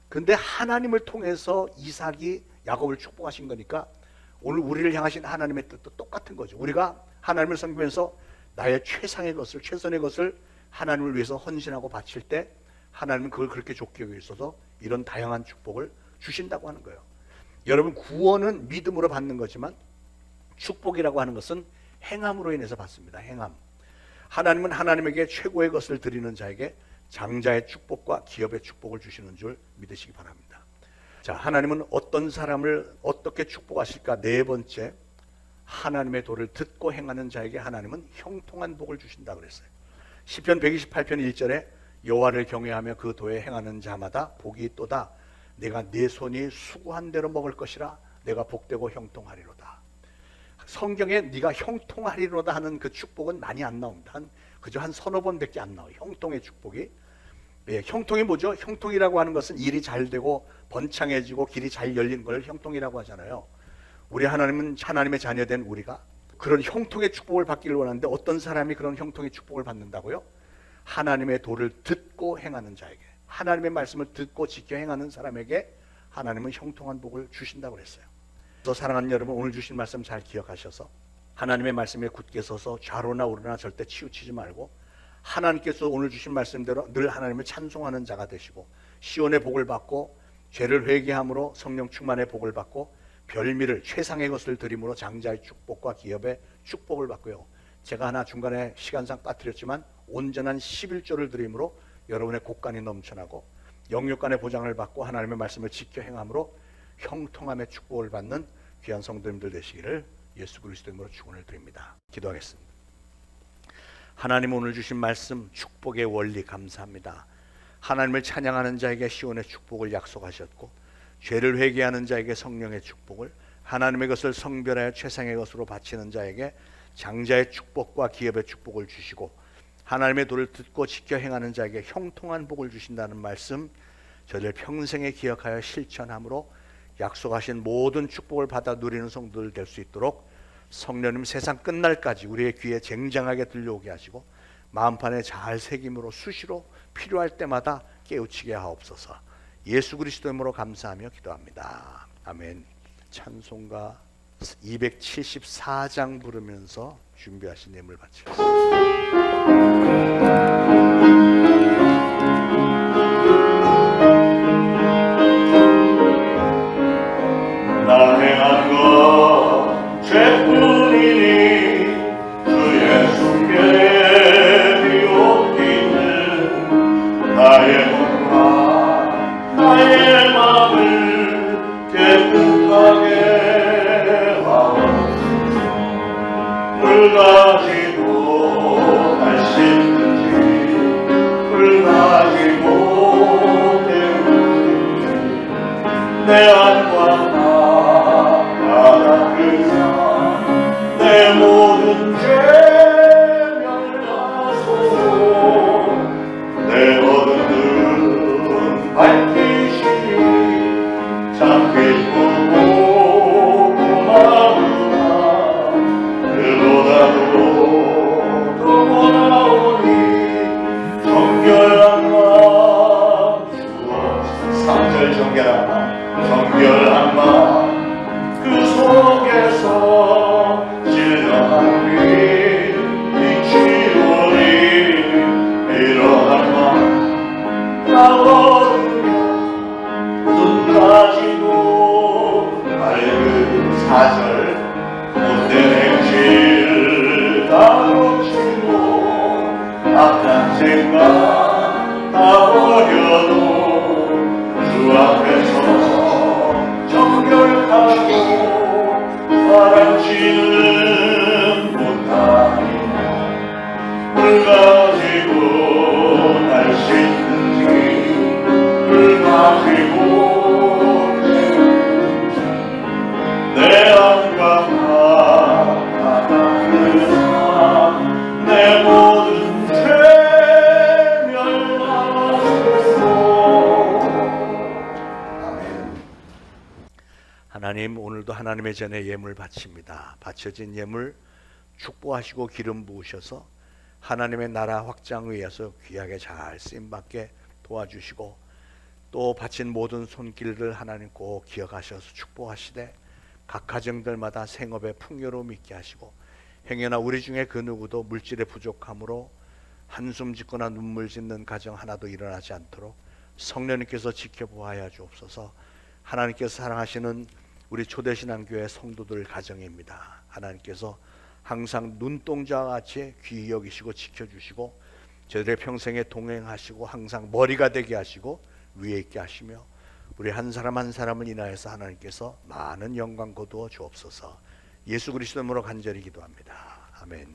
근데 하나님을 통해서 이삭이 야곱을 축복하신 거니까 오늘 우리를 향하신 하나님의 뜻도 똑같은 거죠. 우리가 하나님을 섬기면서 나의 최상의 것을, 최선의 것을 하나님을 위해서 헌신하고 바칠 때 하나님은 그걸 그렇게 좋게 여겨 있어서 이런 다양한 축복을 주신다고 하는 거예요. 여러분, 구원은 믿음으로 받는 거지만 축복이라고 하는 것은 행함으로 인해서 받습니다. 행함. 하나님은 하나님에게 최고의 것을 드리는 자에게 장자의 축복과 기업의 축복을 주시는 줄 믿으시기 바랍니다. 자, 하나님은 어떤 사람을 어떻게 축복하실까? 네 번째, 하나님의 도를 듣고 행하는 자에게 하나님은 형통한 복을 주신다 그랬어요. 시편 128편 1절에 여호와를 경외하며 그 도에 행하는 자마다 복이 있도다. 내가 네 손이 수고한 대로 먹을 것이라. 내가 복되고 형통하리로다. 성경에 네가 형통하리로다 하는 그 축복은 많이 안 나옵니다. 그저 한 서너 번밖에 안 나와요. 형통의 축복이. 예, 형통이 뭐죠? 형통이라고 하는 것은 일이 잘 되고 번창해지고 길이 잘 열린 걸 형통이라고 하잖아요. 우리 하나님은 하나님의 자녀된 우리가 그런 형통의 축복을 받기를 원하는데 어떤 사람이 그런 형통의 축복을 받는다고요? 하나님의 도를 듣고 행하는 자에게, 하나님의 말씀을 듣고 지켜 행하는 사람에게 하나님은 형통한 복을 주신다고 그랬어요. 그래서 사랑하는 여러분, 오늘 주신 말씀 잘 기억하셔서 하나님의 말씀에 굳게 서서 좌로나 우로나 절대 치우치지 말고 하나님께서 오늘 주신 말씀대로 늘 하나님을 찬송하는 자가 되시고 시온의 복을 받고 죄를 회개함으로 성령 충만의 복을 받고 별미를 최상의 것을 드림으로 장자의 축복과 기업의 축복을 받고요. 제가 하나 중간에 시간상 빠뜨렸지만 온전한 11조를 드림으로 여러분의 곡간이 넘쳐나고 영육간의 보장을 받고 하나님의 말씀을 지켜 행함으로 형통함의 축복을 받는 귀한 성도님들 되시기를 예수 그리스도 이름으로 축원을 드립니다. 기도하겠습니다. 하나님, 오늘 주신 말씀 축복의 원리 감사합니다. 하나님을 찬양하는 자에게 시온의 축복을 약속하셨고 죄를 회개하는 자에게 성령의 축복을, 하나님의 것을 성별하여 최상의 것으로 바치는 자에게 장자의 축복과 기업의 축복을 주시고 하나님의 도를 듣고 지켜 행하는 자에게 형통한 복을 주신다는 말씀 저희들 평생에 기억하여 실천함으로 약속하신 모든 축복을 받아 누리는 성도들 될 수 있도록 성령님 세상 끝날까지 우리의 귀에 쟁쟁하게 들려오게 하시고 마음판에 잘 새김으로 수시로 필요할 때마다 깨우치게 하옵소서. 예수 그리스도 이름으로 감사하며 기도합니다. 아멘. 찬송가 274장 부르면서 준비하신 예물 바치겠습니다. 나 행한 것 죄뿐이니 주의 숭배에 비옵기는 나의 몸과 나의 마음 가지고 날 씻든지 불 가지고 태우든지 내 안과 바닥을 내 모든 죄 멸하소서 내 어둠은 밝히시니 참 기쁘고 고마우나 그보다도 더 원하오니 정결한 마음 주옵소서 3절 정결한 마음 정결한 마음 그 속에서 진정한 빛 비치오니 이러한 마음 나오며 눈 가지고 밝은 4절 못된 행실 다 놓치고 악한 생각 다 버려도 주 앞에서 정결하고 바람치는 못하니 물 가지고 날 씻든지 물 가지고 내 안과 바닥을 내 모든 죄 멸하소서. 아멘. 하나님, 오늘도 하나님의 전에 예물 바칩니다. 바쳐진 예물 축복하시고 기름 부으셔서 하나님의 나라 확장을 위해서 귀하게 잘 쓰임받게 도와주시고 또 바친 모든 손길을 하나님 꼭 기억하셔서 축복하시되 각 가정들마다 생업에 풍요로움 있게 하시고 행여나 우리 중에 그 누구도 물질의 부족함으로 한숨 짓거나 눈물 짓는 가정 하나도 일어나지 않도록 성령님께서 지켜보아야 주옵소서. 하나님께서 사랑하시는 우리 초대신앙교회 성도들 가정입니다. 하나님께서 항상 눈동자와 같이 귀히 여기시고 지켜주시고 저들의 평생에 동행하시고 항상 머리가 되게 하시고 위에 있게 하시며 우리 한 사람 한 사람을 인하여서 하나님께서 많은 영광 거두어 주옵소서. 예수 그리스도 이름으로 간절히 기도합니다. 아멘.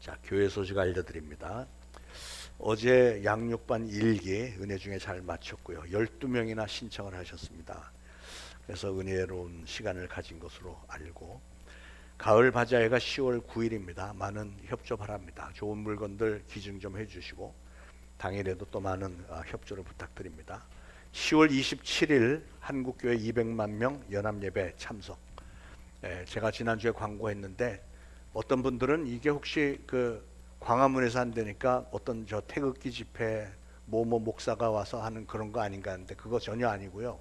자, 교회 소식 알려드립니다. 어제 양육반 1기 은혜 중에 잘 마쳤고요. 12명이나 신청을 하셨습니다. 그래서 은혜로운 시간을 가진 것으로 알고 가을 바자회가 10월 9일입니다. 많은 협조 바랍니다. 좋은 물건들 기증 좀 해주시고 당일에도 또 많은 협조를 부탁드립니다. 10월 27일 한국교회 200만 명 연합예배 참석. 제가 지난주에 광고했는데 어떤 분들은 이게 혹시 그 광화문에서 한다니까 어떤 저 태극기 집회 모모 목사가 와서 하는 그런 거 아닌가 하는데 그거 전혀 아니고요.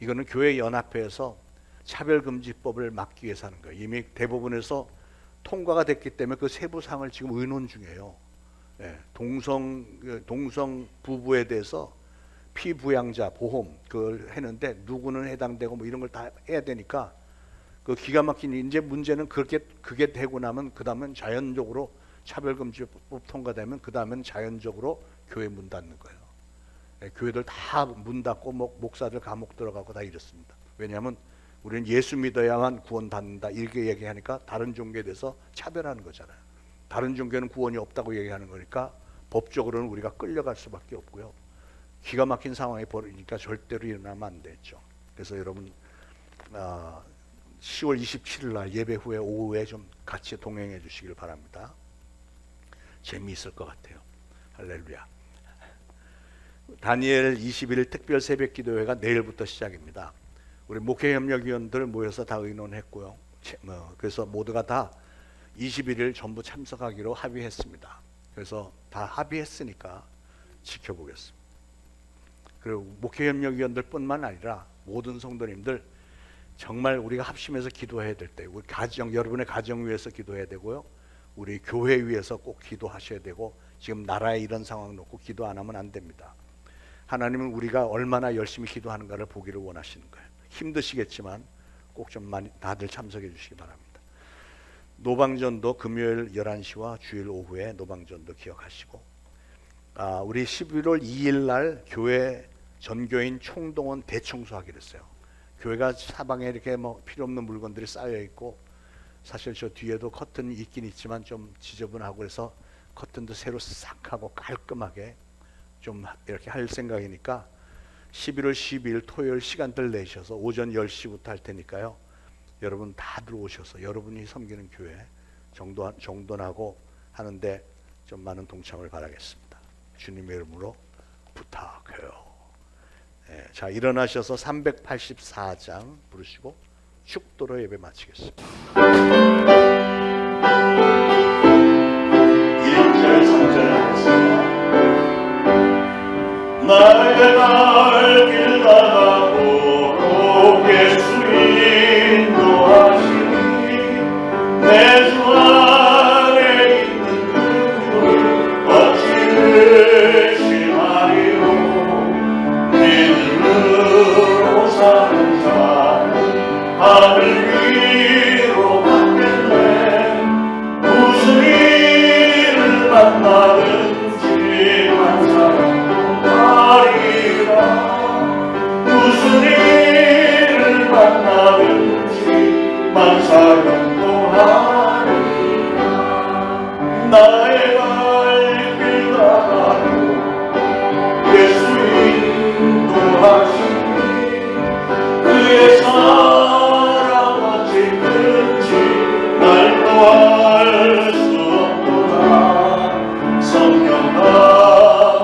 이거는 교회 연합회에서 차별금지법을 막기 위해서 하는 거예요. 이미 대법원에서 통과가 됐기 때문에 그 세부 사항을 지금 의논 중이에요. 동성 부부에 대해서 피부양자 보험 그걸 했는데 누구는 해당되고 뭐 이런 걸 다 해야 되니까 그 기가 막힌 이제 문제는 그게 되고 나면 그 다음은 자연적으로 차별금지법 통과되면 그 다음은 자연적으로 교회 문 닫는 거예요. 교회들 다 문 닫고 목사들 감옥 들어가고 다 이렇습니다. 왜냐하면 우리는 예수 믿어야만 구원 받는다 이렇게 얘기하니까 다른 종교에 대해서 차별하는 거잖아요. 다른 종교는 구원이 없다고 얘기하는 거니까 법적으로는 우리가 끌려갈 수밖에 없고요. 기가 막힌 상황이 벌어지니까 절대로 일어나면 안 되죠. 그래서 여러분 10월 27일 날 예배 후에 오후에 좀 같이 동행해 주시길 바랍니다. 재미있을 것 같아요. 할렐루야. 다니엘 21일 특별 새벽 기도회가 내일부터 시작입니다. 우리 목회협력위원들 모여서 다 의논했고요. 그래서 모두가 다 21일 전부 참석하기로 합의했습니다. 그래서 다 합의했으니까 지켜보겠습니다. 그리고 목회협력위원들 뿐만 아니라 모든 성도님들 정말 우리가 합심해서 기도해야 될 때 우리 가정, 여러분의 가정 위해서 기도해야 되고요. 우리 교회 위해서 꼭 기도하셔야 되고 지금 나라에 이런 상황 놓고 기도 안 하면 안 됩니다. 하나님은 우리가 얼마나 열심히 기도하는가를 보기를 원하시는 거예요. 힘드시겠지만 꼭 좀 많이 다들 참석해 주시기 바랍니다. 노방전도 금요일 11시와 주일 오후에 노방전도 기억하시고 우리 11월 2일 날 교회 전교인 총동원 대청소하기로 했어요. 교회가 사방에 이렇게 뭐 필요 없는 물건들이 쌓여 있고 사실 저 뒤에도 커튼이 있긴 있지만 좀 지저분하고 그래서 커튼도 새로 싹 하고 깔끔하게 좀 이렇게 할 생각이니까 11월 12일 토요일 시간들 내셔서 오전 10시부터 할 테니까요. 여러분 다들 오셔서 여러분이 섬기는 교회 정돈하고 하는데 좀 많은 동참을 바라겠습니다. 주님의 이름으로 부탁해요. 네, 자, 일어나셔서 384장 부르시고 축도로 예배 마치겠습니다. 1절 3절 하겠습니다. 나의 갈 길다가도록 예수 인도하시니 내 주 안에 있는 그분을 어찌 의심하리요. 믿음으로 사는 자는 하늘 위로 받겠네. 무슨 일을 만나든지 만사형통하리라. 무슨 일을 만나든지 만사형통하리라. 나의 갈 길 다가도 예수 인도하시니 그의 사랑 어찌 큰지 날 노할 수 없도다. 성령 감화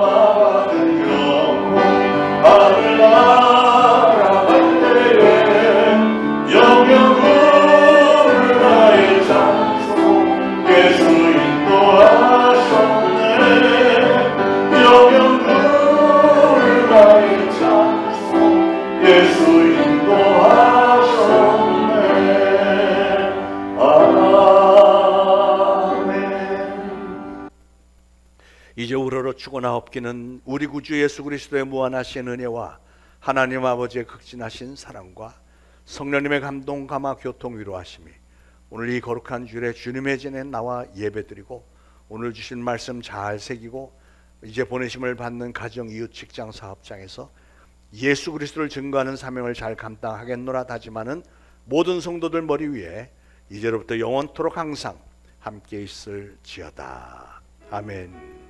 받은 영혼 하늘 날아갈 때에 영영을 나의 장소 예수 인도하셨네. 영영을 나의 장소 예수 인도하셨네. 아멘. 이제 우러러 죽어나옵기는 우리 구주 예수 그리스도의 무한하신 은혜와 하나님 아버지의 극진하신 사랑과 성령님의 감동 감화 교통 위로하심이 오늘 이 거룩한 주일에 주님의 전에 나와 예배드리고 오늘 주신 말씀 잘 새기고 이제 보내심을 받는 가정, 이웃, 직장, 사업장에서 예수 그리스도를 증거하는 사명을 잘 감당하겠노라 다짐하는 모든 성도들 머리 위에 이제로부터 영원토록 항상 함께 있을지어다. 아멘.